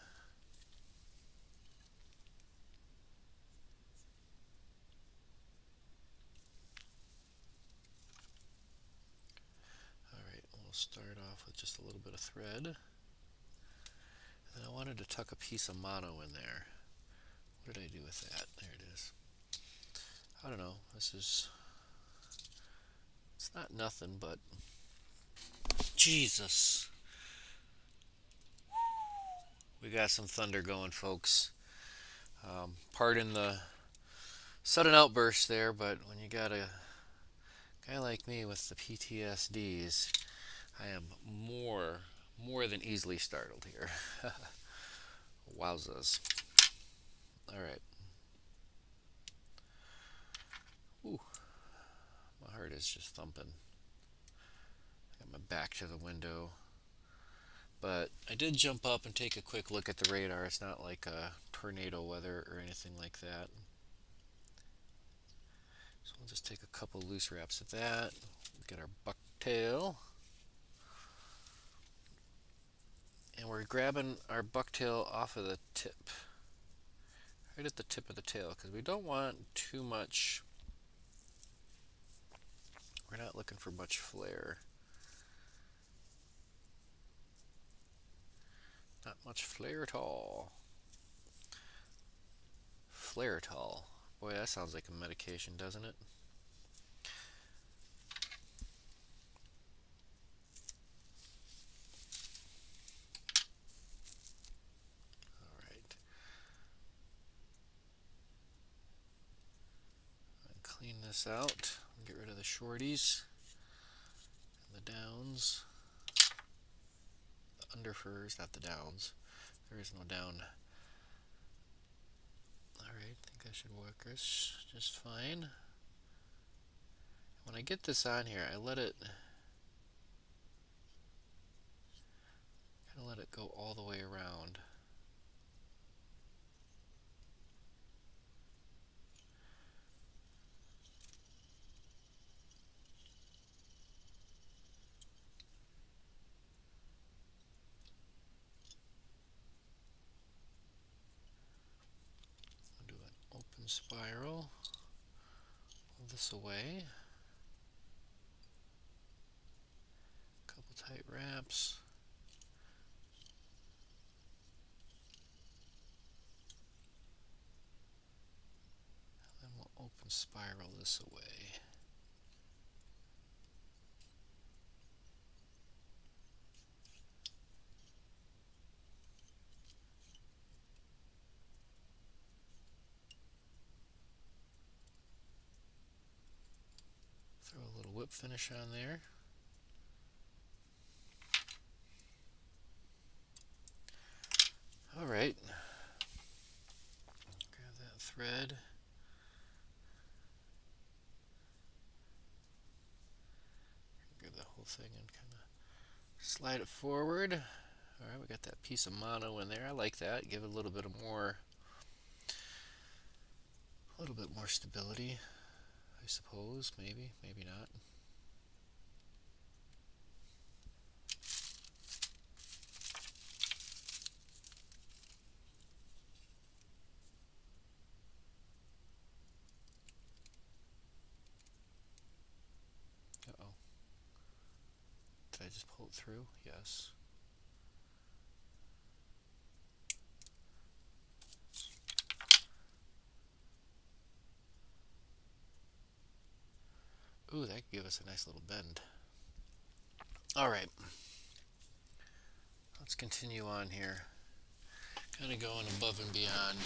start off with just a little bit of thread. And then I wanted to tuck a piece of mono in there. What did I do with that? There it is. I don't know. It's not nothing, but Jesus. We got some thunder going, folks. Pardon the sudden outburst there, but when you got a guy like me with the PTSDs, I am more than easily startled here. Wowzas. All right. Ooh, my heart is just thumping. Got my back to the window. But I did jump up and take a quick look at the radar. It's not like tornado weather or anything like that. So we'll just take a couple loose wraps of that. Get our bucktail. And we're grabbing our bucktail off of the tip. Right at the tip of the tail, because we don't want too much. We're not looking for much flare. Not much flare at all. Flaretol. Boy, that sounds like a medication, doesn't it? Alright. Clean this out. Get rid of the shorties. And the downs. The underfurs, not the downs. There is no down. Alright, I think that should work just fine. When I get this on here, I let it go all the way around. I'll do an open spiral. Pull this away. Couple tight wraps. And then we'll open spiral this away. Throw a little whip finish on there. Alright. Grab that thread. Grab the whole thing and kind of slide it forward. Alright, we got that piece of mono in there. I like that. Give it a little bit more stability, I suppose. Maybe not. Uh-oh. Did I just pull it through? Yes. Ooh, that could give us a nice little bend. Alright. Let's continue on here. Kind of going above and beyond.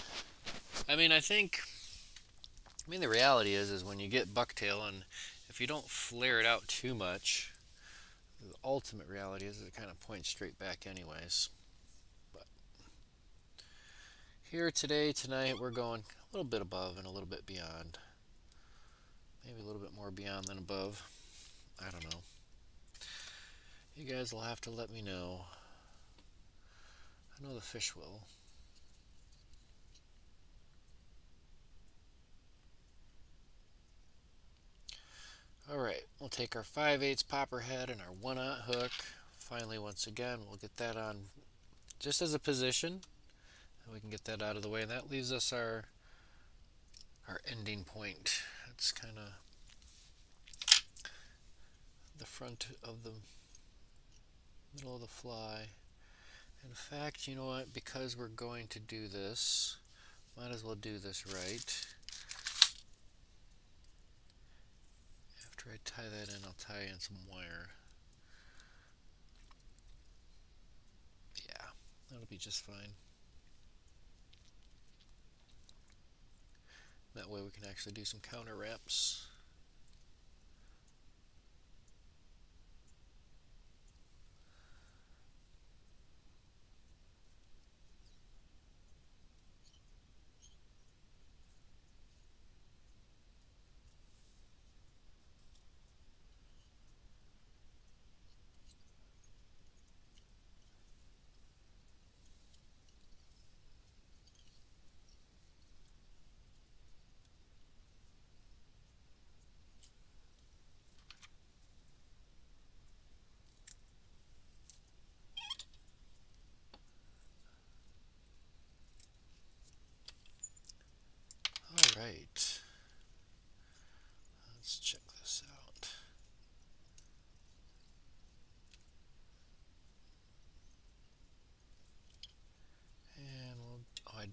The reality is when you get bucktail, and if you don't flare it out too much, the ultimate reality is it kind of points straight back anyways. But here tonight, we're going a little bit above and a little bit beyond. Maybe a little bit more beyond than above. I don't know. You guys will have to let me know. I know the fish will. Alright, we'll take our 5/8 popper head and our 1/0 hook. Finally, once again, we'll get that on just as a position. And we can get that out of the way, and that leaves us our ending point. It's kind of the front of the middle of the fly. In fact, you know what? Because we're going to do this, might as well do this right. After I tie that in, I'll tie in some wire. Yeah, that'll be just fine. That way we can actually do some counter wraps. Alright, let's check this out. And I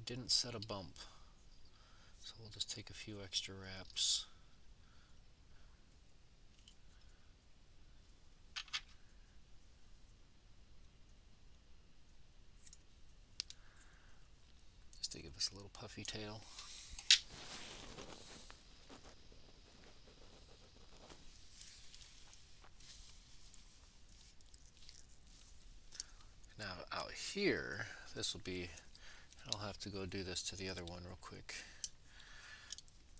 didn't set a bump. So we'll just take a few extra wraps. Just to give us a little puffy tail. Now out here, this will be, I'll have to go do this to the other one real quick.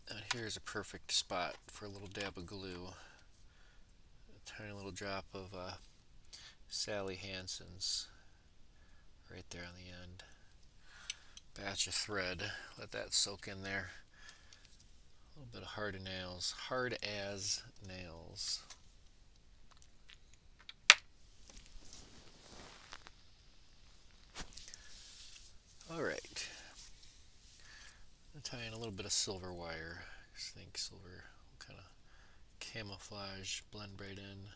And here's a perfect spot for a little dab of glue. A tiny little drop of Sally Hansen's right there on the end. Batch of thread, let that soak in there. A little bit of hard as nails. Alright, I'm going to tie in a little bit of silver wire. I just think silver will kind of camouflage, blend right in.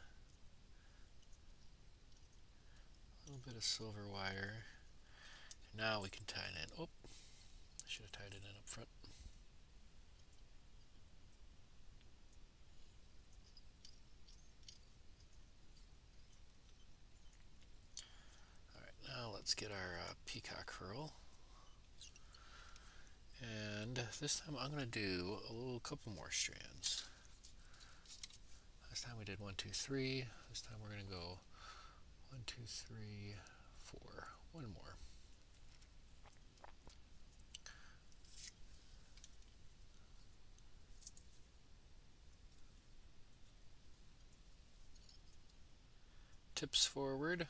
A little bit of silver wire. Now we can tie it in. Oh, I should have tied it in up front. Alright, now let's get our peacock curl. And this time I'm going to do a couple more strands. Last time we did 1, 2, 3. This time we're going to go 1, 2, 3, 4. One more. Tips forward.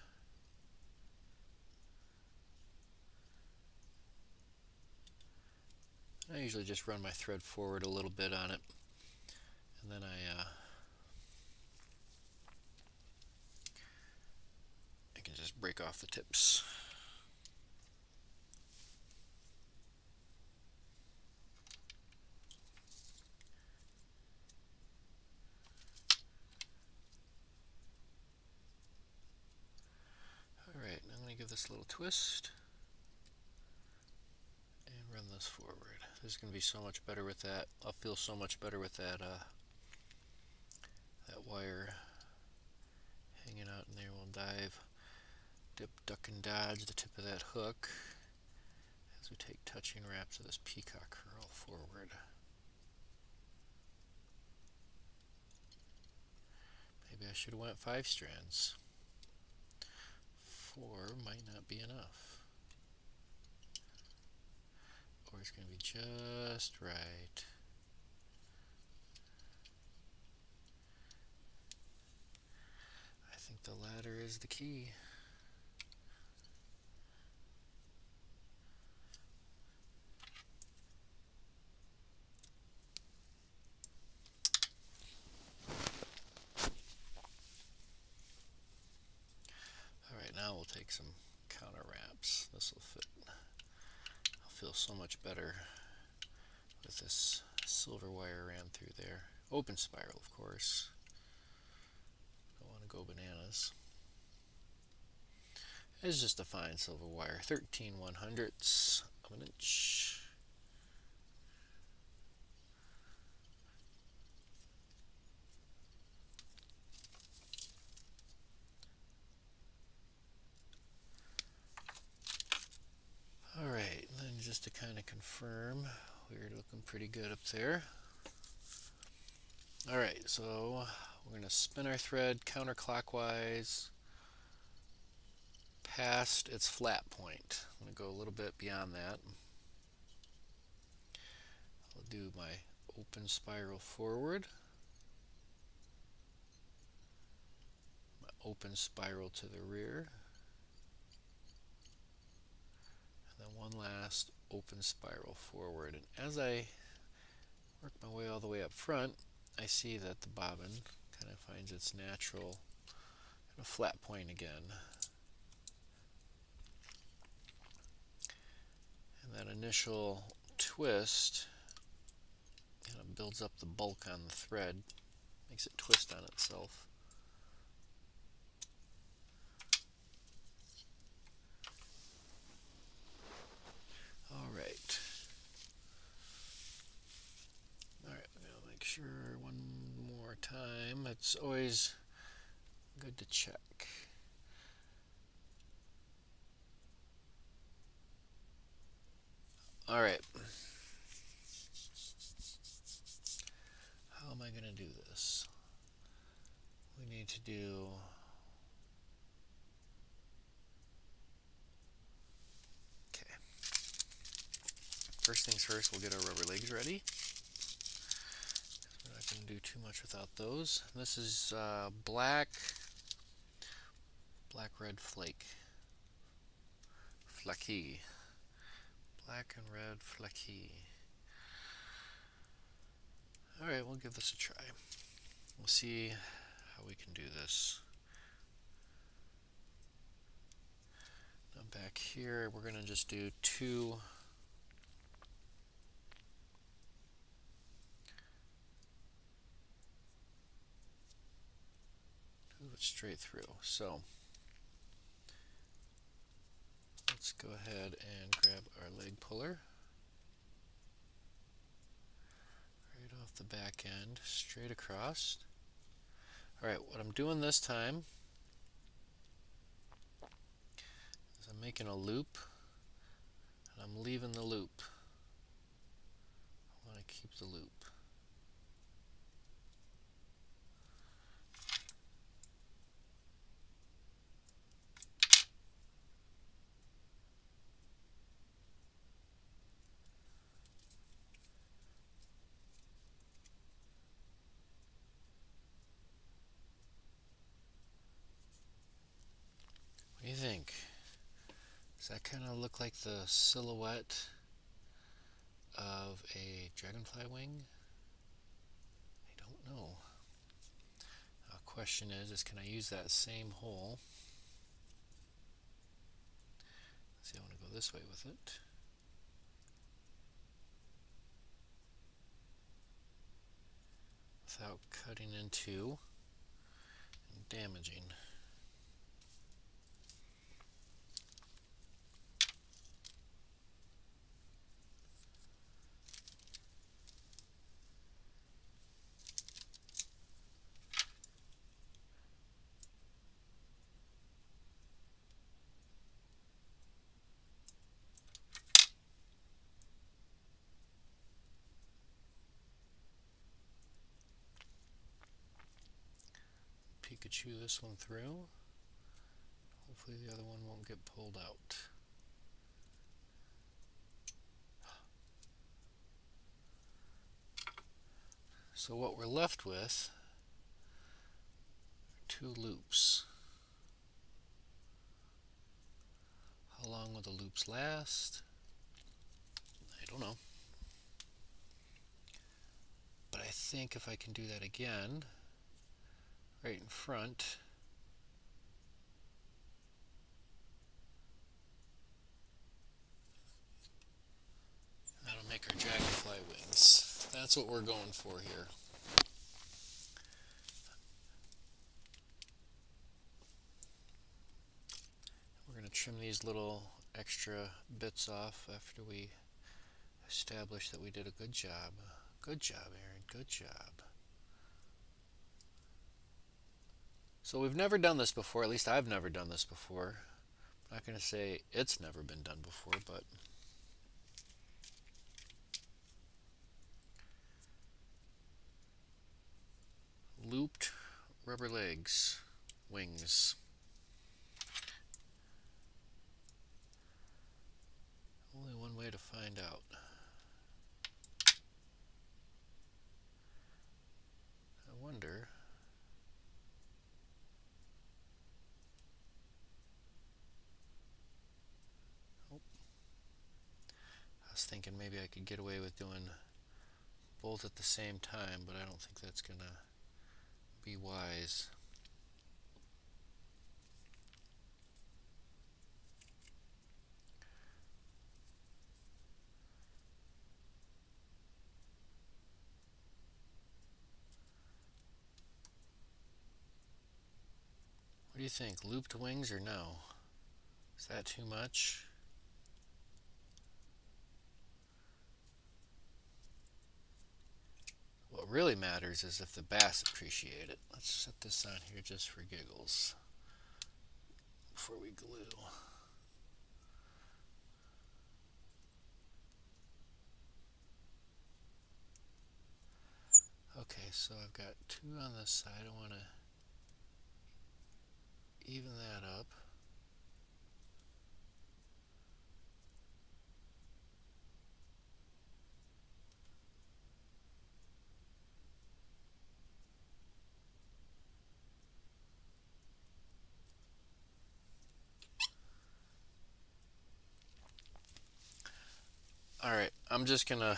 I usually just run my thread forward a little bit on it, and then I can just break off the tips. Alright, I'm going to give this a little twist and run this forward. This is going to be so much better with that. I'll feel so much better with that that wire hanging out in there. We'll dive, dip, duck, and dodge the tip of that hook as we take touching wraps of this peacock curl forward. Maybe I should have went 5 strands. 4 might not be enough. Or it's going to be just right. I think the latter is the key. Alright, now we'll take some counter wraps. This will fit. I'll feel so much better with this silver wire ran through there. Open spiral, of course. Don't want gonna go bananas. It's just a fine silver wire, 13/100ths of an inch. Alright, then just to kind of confirm, we're looking pretty good up there. Alright, so we're going to spin our thread counterclockwise past its flat point. I'm going to go a little bit beyond that. I'll do my open spiral forward, my open spiral to the rear, and then one last open spiral forward. And as I work my way all the way up front, I see that the bobbin kind of finds its natural flat point again. And that initial twist kind of builds up the bulk on the thread, makes it twist on itself. Alright. Alright, I'm going to make sure one more time. It's always good to check. Alright. How am I going to do this? We need to do first things first, we'll get our rubber legs ready. We're not going to do too much without those. This is black red flaky. Black and red flaky. Alright, we'll give this a try. We'll see how we can do this. Now back here, we're going to just do two move it straight through. So let's go ahead and grab our leg puller right off the back end, straight across. Alright, what I'm doing this time is I'm making a loop and I'm leaving the loop. I want to keep the loop. What do you think? Does that kind of look like the silhouette of a dragonfly wing? I don't know. The question is can I use that same hole? Let's see, I want to go this way with it. Without cutting into and damaging. Pikachu this one through. Hopefully the other one won't get pulled out. So what we're left with are two loops. How long will the loops last? I don't know. But I think if I can do that again, right in front, that'll make our dragonfly wings. That's what we're going for here. trim these little extra bits off after we establish that we did a good job. Good job, Aaron. Good job. So we've never done this before. At least I've never done this before. I'm not going to say it's never been done before, but looped rubber legs, wings. Only one way to find out. I wonder. Oh, I was thinking maybe I could get away with doing both at the same time, but I don't think that's going to be wise. What do you think? Looped wings or no? Is that too much? What really matters is if the bass appreciate it. Let's set this on here just for giggles before we glue. Okay, so I've got two on this side. I want to even that up. Alright, I'm just gonna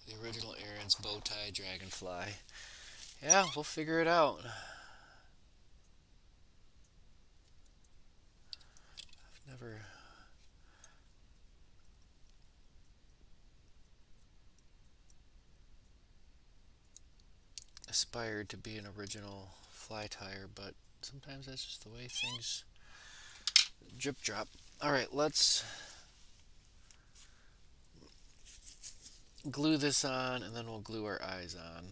the original Aaron's bow tie dragonfly. Yeah, we'll figure it out. I've never aspired to be an original fly tyer, but sometimes that's just the way things drip drop. Alright, let's glue this on, and then we'll glue our eyes on.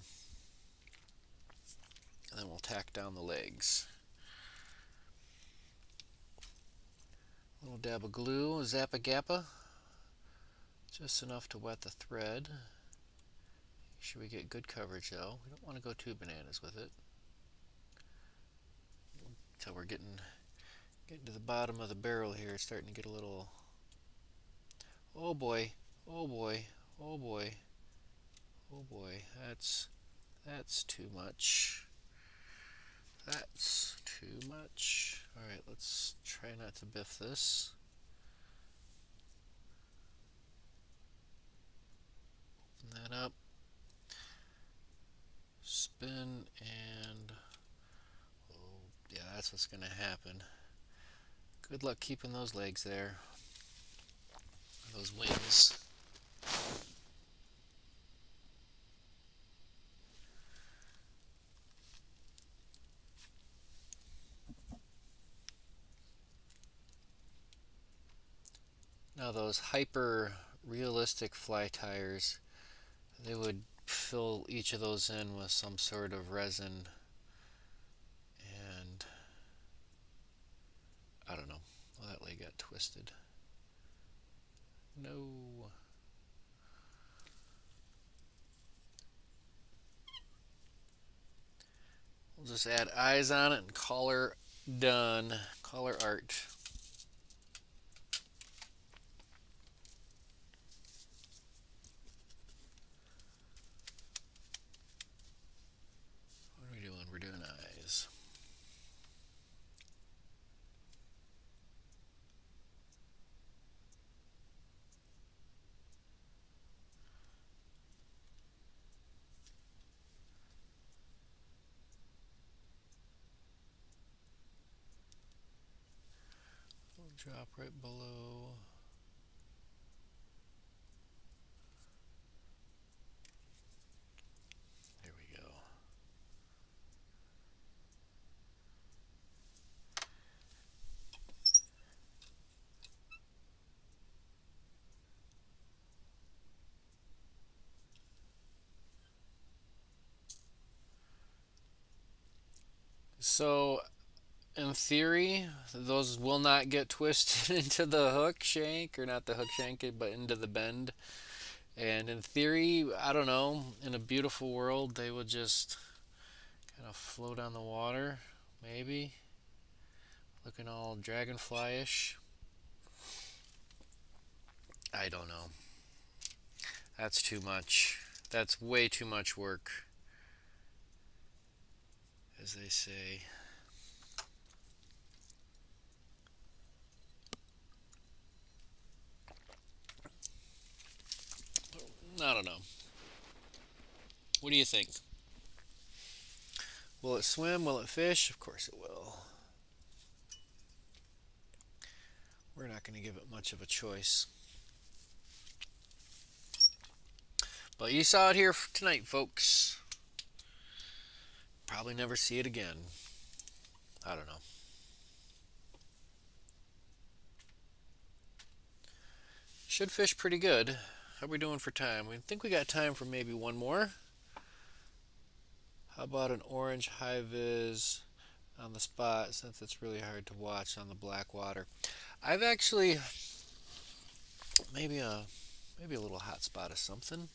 And then we'll tack down the legs. A little dab of glue, Zappa Gappa. Just enough to wet the thread. Make sure we get good coverage though. We don't want to go too bananas with it. Until we're getting to the bottom of the barrel here. It's starting to get a little... Oh boy, oh boy, oh boy, oh boy. That's too much. That's too much. Alright, let's try not to biff this. Open that up. Spin and... Oh, yeah, that's what's going to happen. Good luck keeping those legs there. Those wings. Now those hyper realistic fly tyers, they would fill each of those in with some sort of resin, and I don't know. Well, that leg got twisted. No. We'll just add eyes on it and call her done. Call her art. What are we doing? We're doing eyes. We'll drop right below. So in theory, those will not get twisted into the hook shank, or not the hook shank, but into the bend. And in theory, I don't know, in a beautiful world, they would just kind of float on the water, maybe, looking all dragonfly-ish. I don't know. That's too much. That's way too much work, as they say. I don't know. What do you think? Will it swim? Will it fish? Of course it will. We're not going to give it much of a choice. But you saw it here tonight, folks. Probably never see it again. I don't know. Should fish pretty good. How are we doing for time? We think we got time for maybe one more. How about an orange high vis on the spot, since it's really hard to watch on the black water? I've actually maybe a little hot spot of something.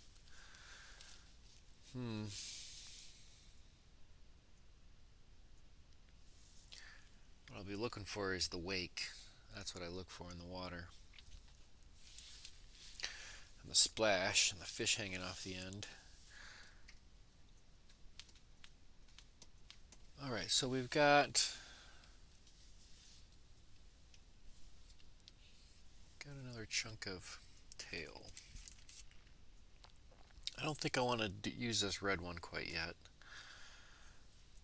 What I'll be looking for is the wake. That's what I look for in the water. And the splash and the fish hanging off the end. Alright, so we've got another chunk of tail. I don't think I want to use this red one quite yet.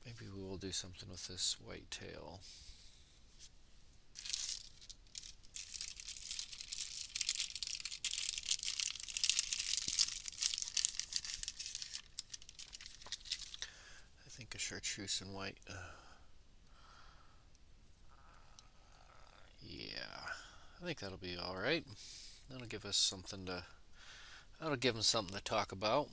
Maybe we will do something with this white tail. I think a chartreuse and white. Yeah, I think that'll be all right. That'll give us something to. That'll give them something to talk about.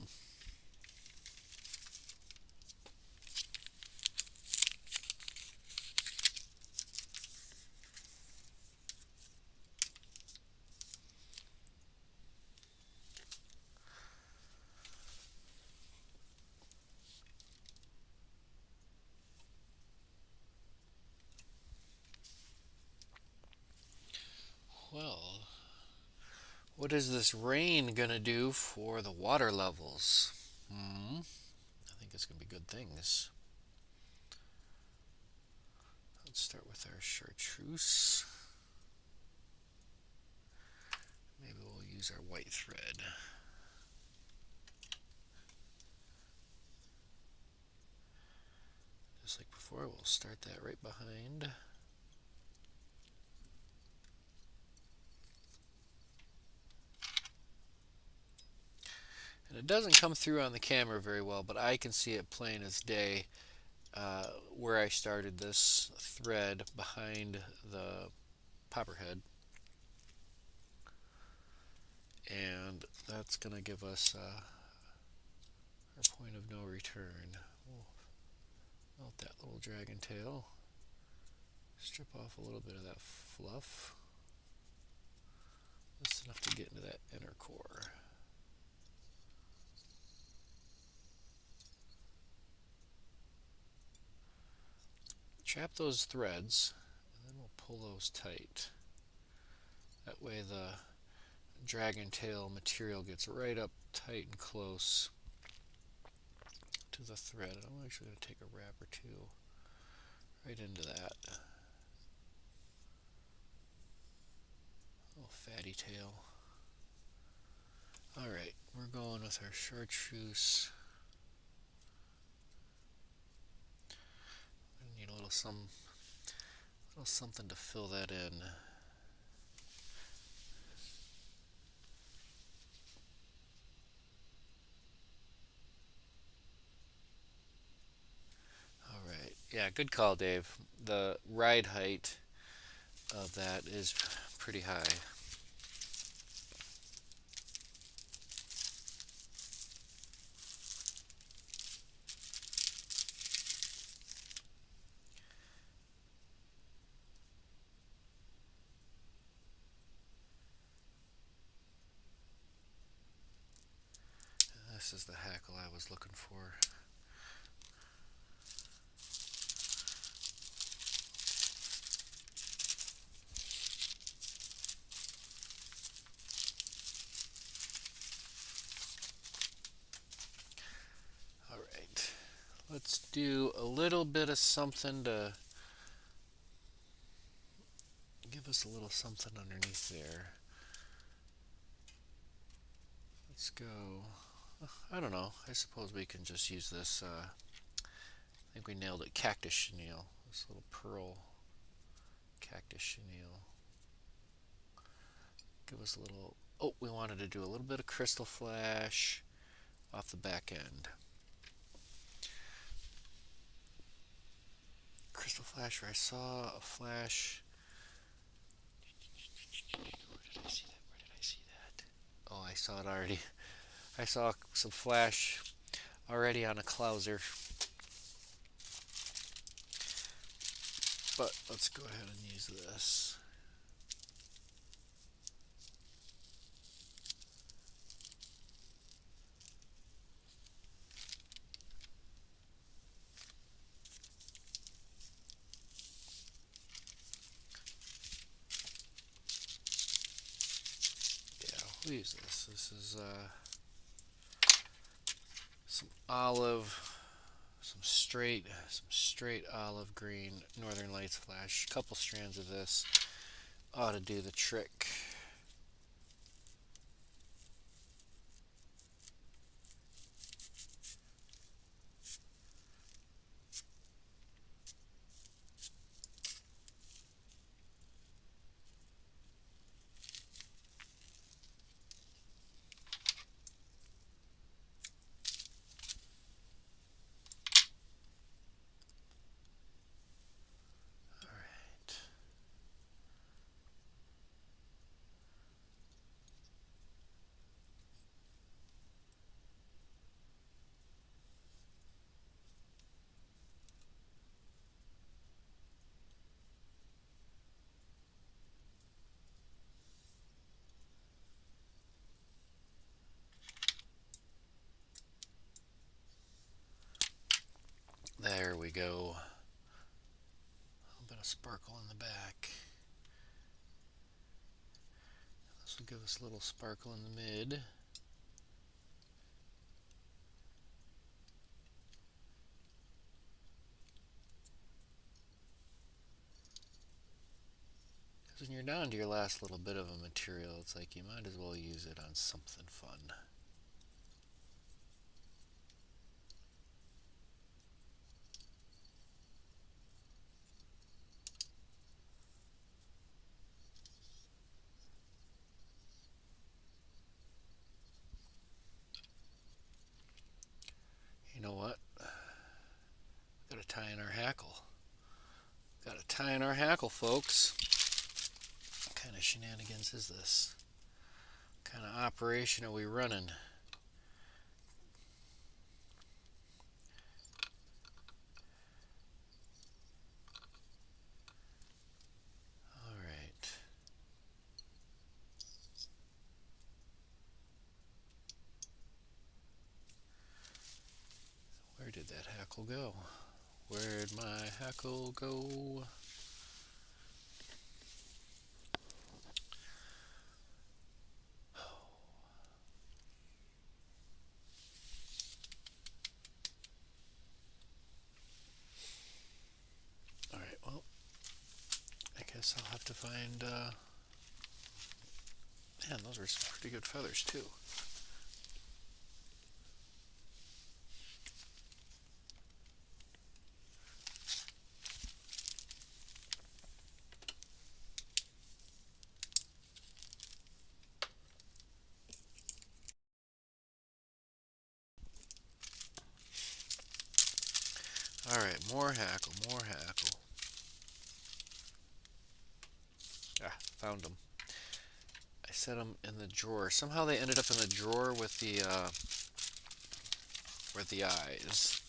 Well, what is this rain gonna do for the water levels? I think it's gonna be good things. Let's start with our chartreuse. Maybe we'll use our white thread. Just like before, we'll start that right behind. And it doesn't come through on the camera very well, but I can see it plain as day where I started this thread behind the popperhead. And that's going to give us our point of no return. We'll melt that little dragon tail. Strip off a little bit of that fluff. Just enough to get into that inner core. Trap those threads, and then we'll pull those tight. That way the dragon tail material gets right up tight and close to the thread. I'm actually going to take a wrap or two right into that. Little fatty tail. Alright, we're going with our chartreuse. I need a little something to fill that in. Alright, yeah, good call, Dave. The ride height of that is pretty high. this is the hackle I was looking for. All right, let's do a little bit of something to give us a little something underneath there. Let's go, I don't know, I suppose we can just use this, I think we nailed it, cactus chenille, this little pearl cactus chenille. Give us a little, oh, we wanted to do a little bit of crystal flash off the back end. Crystal flash, where I saw a flash. Where did I see that? Where did I see that? Oh, I saw it already. I saw some flash already on a clouser. But let's go ahead and use this. Yeah, we'll use this. This is some olive, some straight olive green Northern Lights flash. A couple strands of this ought to do the trick. There we go. A little bit of sparkle in the back. This will give us a little sparkle in the mid. Because when you're down to your last little bit of a material, it's like you might as well use it on something fun. You know what? Got to tie in our hackle. Got to tie in our hackle, folks. What kind of shenanigans is this? What kind of operation are we running? All right. Where did that hackle go? Where'd my hackle go? All right, well, I guess I'll have to find, man, those are some pretty good feathers too. All right, more hackle, more hackle. Ah, found them. I set them in the drawer. Somehow they ended up in the drawer with the eyes.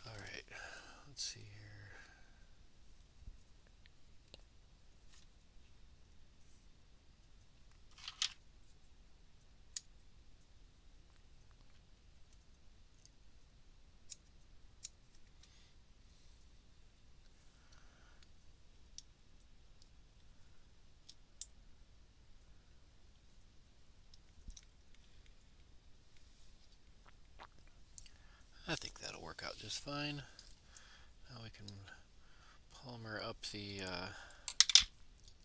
All right, let's see here. just fine. Now we can palmer up the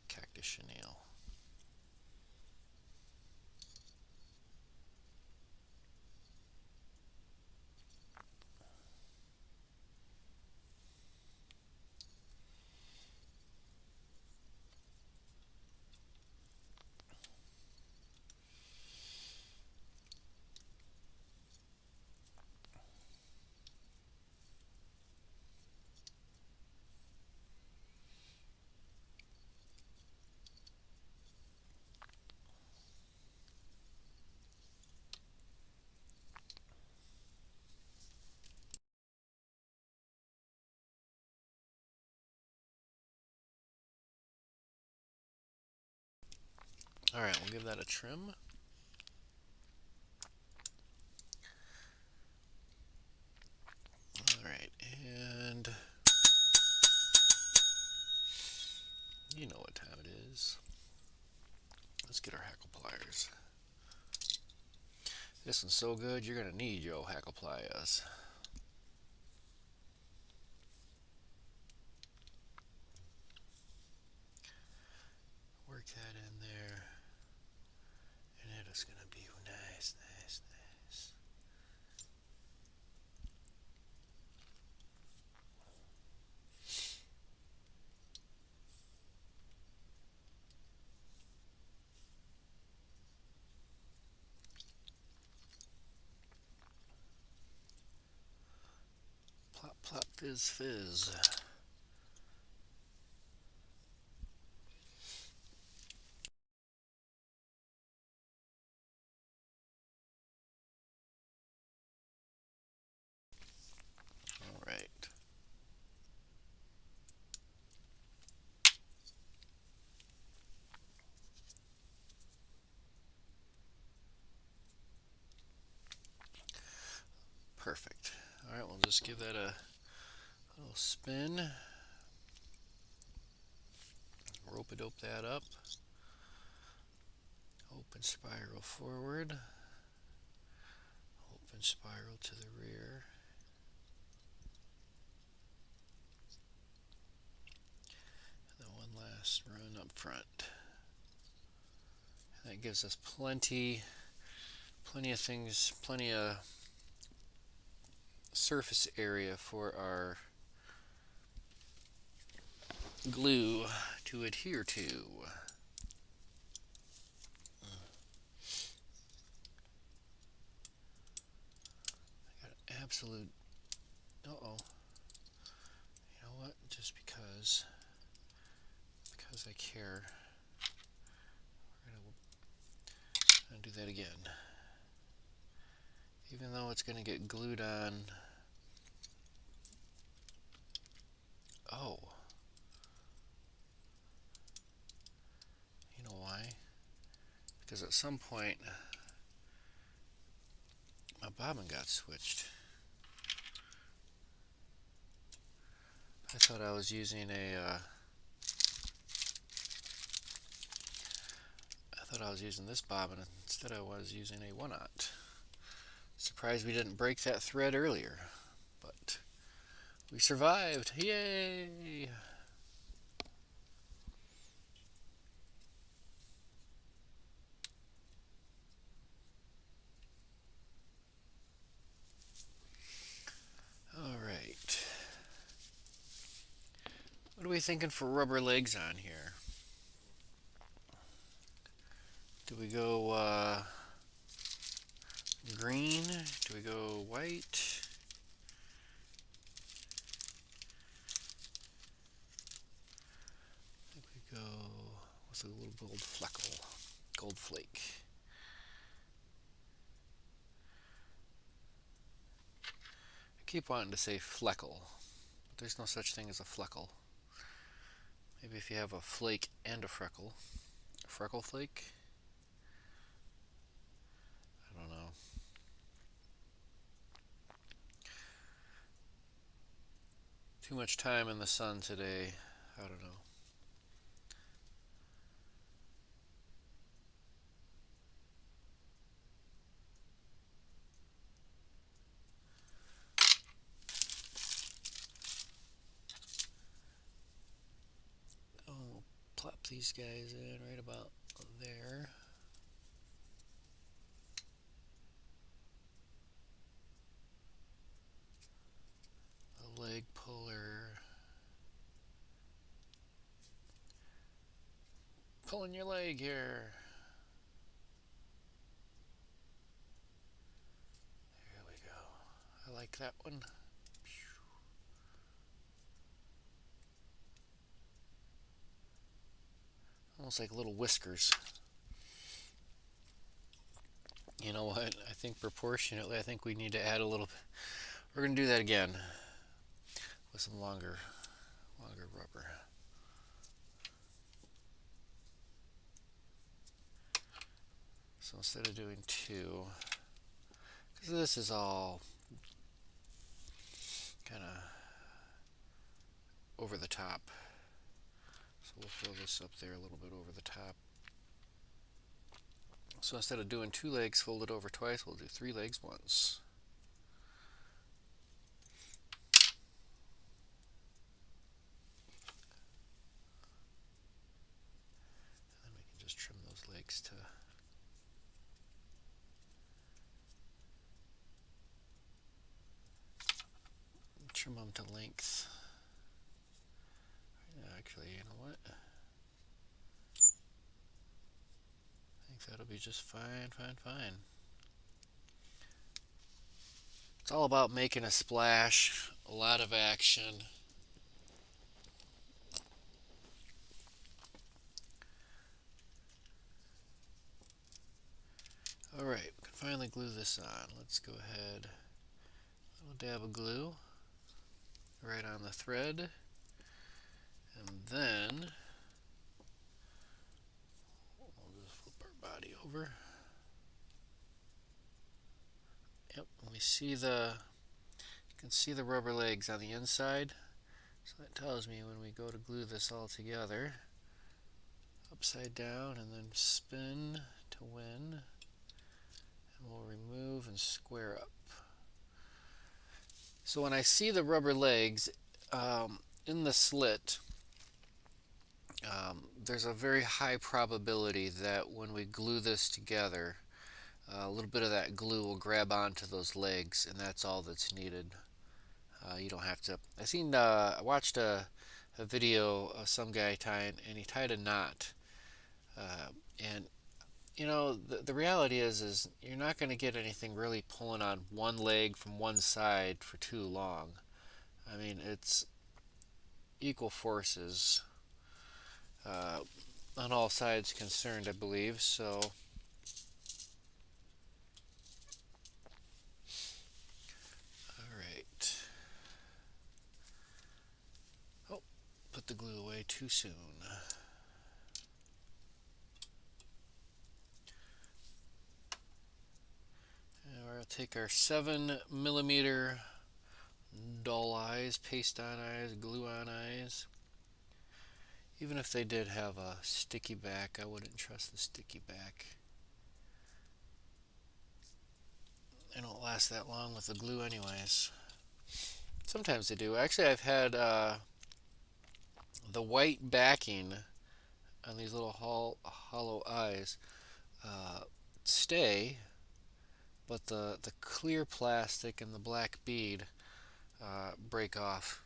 cactus chenille. Alright, we'll give that a trim. Alright, and you know what time it is. Let's get our hackle pliers. This one's so good, you're going to need your hackle pliers. Work that in there, and it is going to be nice, nice, nice. Plop, plop, fizz, fizz. Alright. Perfect. Alright, we'll just give that a little spin. Rope-a-dope that up. Open spiral forward. Open spiral to the rear. And then one last run up front. And that gives us plenty of things, plenty of surface area for our glue to adhere to. I got an absolute, uh-oh. You know what? Just because I care, we're gonna do that again. Even though it's gonna get glued on. Oh. You know why? Because at some point my bobbin got switched. I thought I was using this bobbin. Instead I was using a 1/0. Surprised we didn't break that thread earlier, but we survived. Yay! Alright. What are we thinking for rubber legs on here? Do we go green? Do we go white? I think we go with a little gold flake. I keep wanting to say fleckle, but there's no such thing as a fleckle. Maybe if you have a flake and a freckle flake? I don't know. Too much time in the sun today. I don't know. these guys in right about there. The leg puller. Pulling your leg here. There we go. I like that one. Almost like little whiskers. You know what? I think proportionately, I think we need to add a little. We're going to do that again with some longer rubber. So instead of doing 2, because this is all kind of over the top. So we'll throw this up there a little bit over the top. So instead of doing 2 legs folded over twice, we'll do 3 legs once. And then we can just trim those legs to length. Actually, you know what? I think that'll be just fine. It's all about making a splash, a lot of action. Alright, we can finally glue this on. Let's go ahead, a little dab of glue right on the thread, and then we'll just flip our body over. Yep, and we see you can see the rubber legs on the inside, so that tells me when we go to glue this all together, upside down and then spin to win, and we'll remove and square up. So when I see the rubber legs in the slit, there's a very high probability that when we glue this together, a little bit of that glue will grab onto those legs, and that's all that's needed. You don't have to. I watched a video of some guy tying, and he tied a knot. And you know, the reality is you're not going to get anything really pulling on one leg from one side for too long. I mean, it's equal forces on all sides concerned, I believe. So, all right. Oh, put the glue away too soon. And we're going to take our 7mm doll eyes, paste on eyes, glue on eyes. Even if they did have a sticky back, I wouldn't trust the sticky back. They don't last that long with the glue anyways. Sometimes they do. Actually, I've had the white backing on these little hollow eyes stay, but the clear plastic and the black bead break off.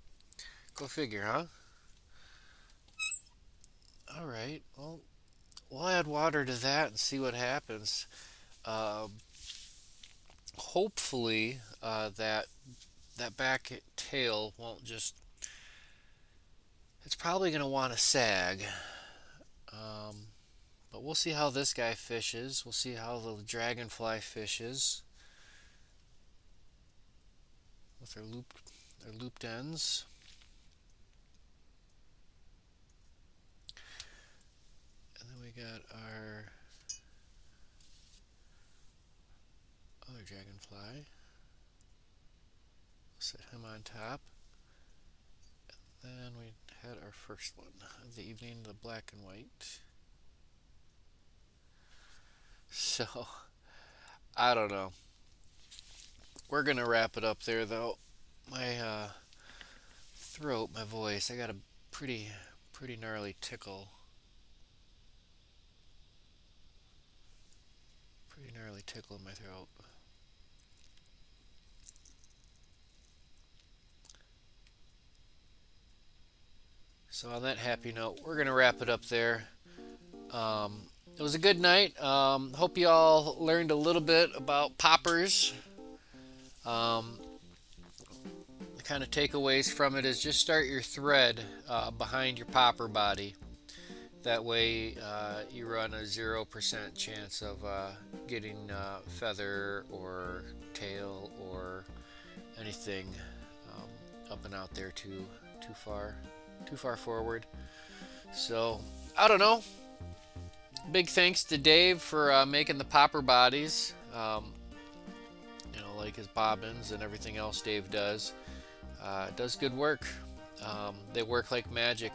Go figure, huh? Alright, well, we'll add water to that and see what happens. Hopefully that back tail won't just, it's probably going to want to sag. But we'll see how this guy fishes. We'll see how the dragonfly fishes with their looped ends. And then we got our other dragonfly. We'll set him on top. And then we had our first one of the evening, the black and white. So, I don't know. We're going to wrap it up there, though. My throat, my voice, I got a pretty gnarly tickle. tickle in my throat. So on that happy note, we're gonna wrap it up there. Um, it was a good night. Hope you all learned a little bit about poppers. Um, the kind of takeaways from it is just start your thread behind your popper body. That way, you run a 0% chance of getting feather or tail or anything up and out there too far forward. So I don't know. Big thanks to Dave for making the popper bodies. Like his bobbins and everything else Dave does good work. They work like magic.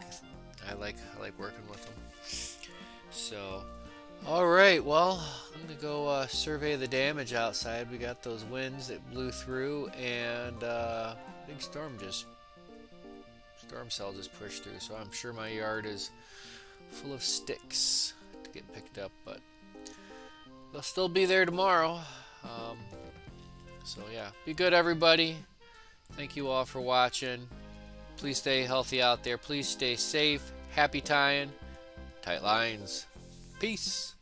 I like working with them. So, all right. Well, I'm gonna go survey the damage outside. We got those winds that blew through, and big storm cell just pushed through. So I'm sure my yard is full of sticks to get picked up, but they'll still be there tomorrow. Um, so yeah, be good, everybody. Thank you all for watching. Please stay healthy out there. Please stay safe. Happy tying. Tight lines. Peace.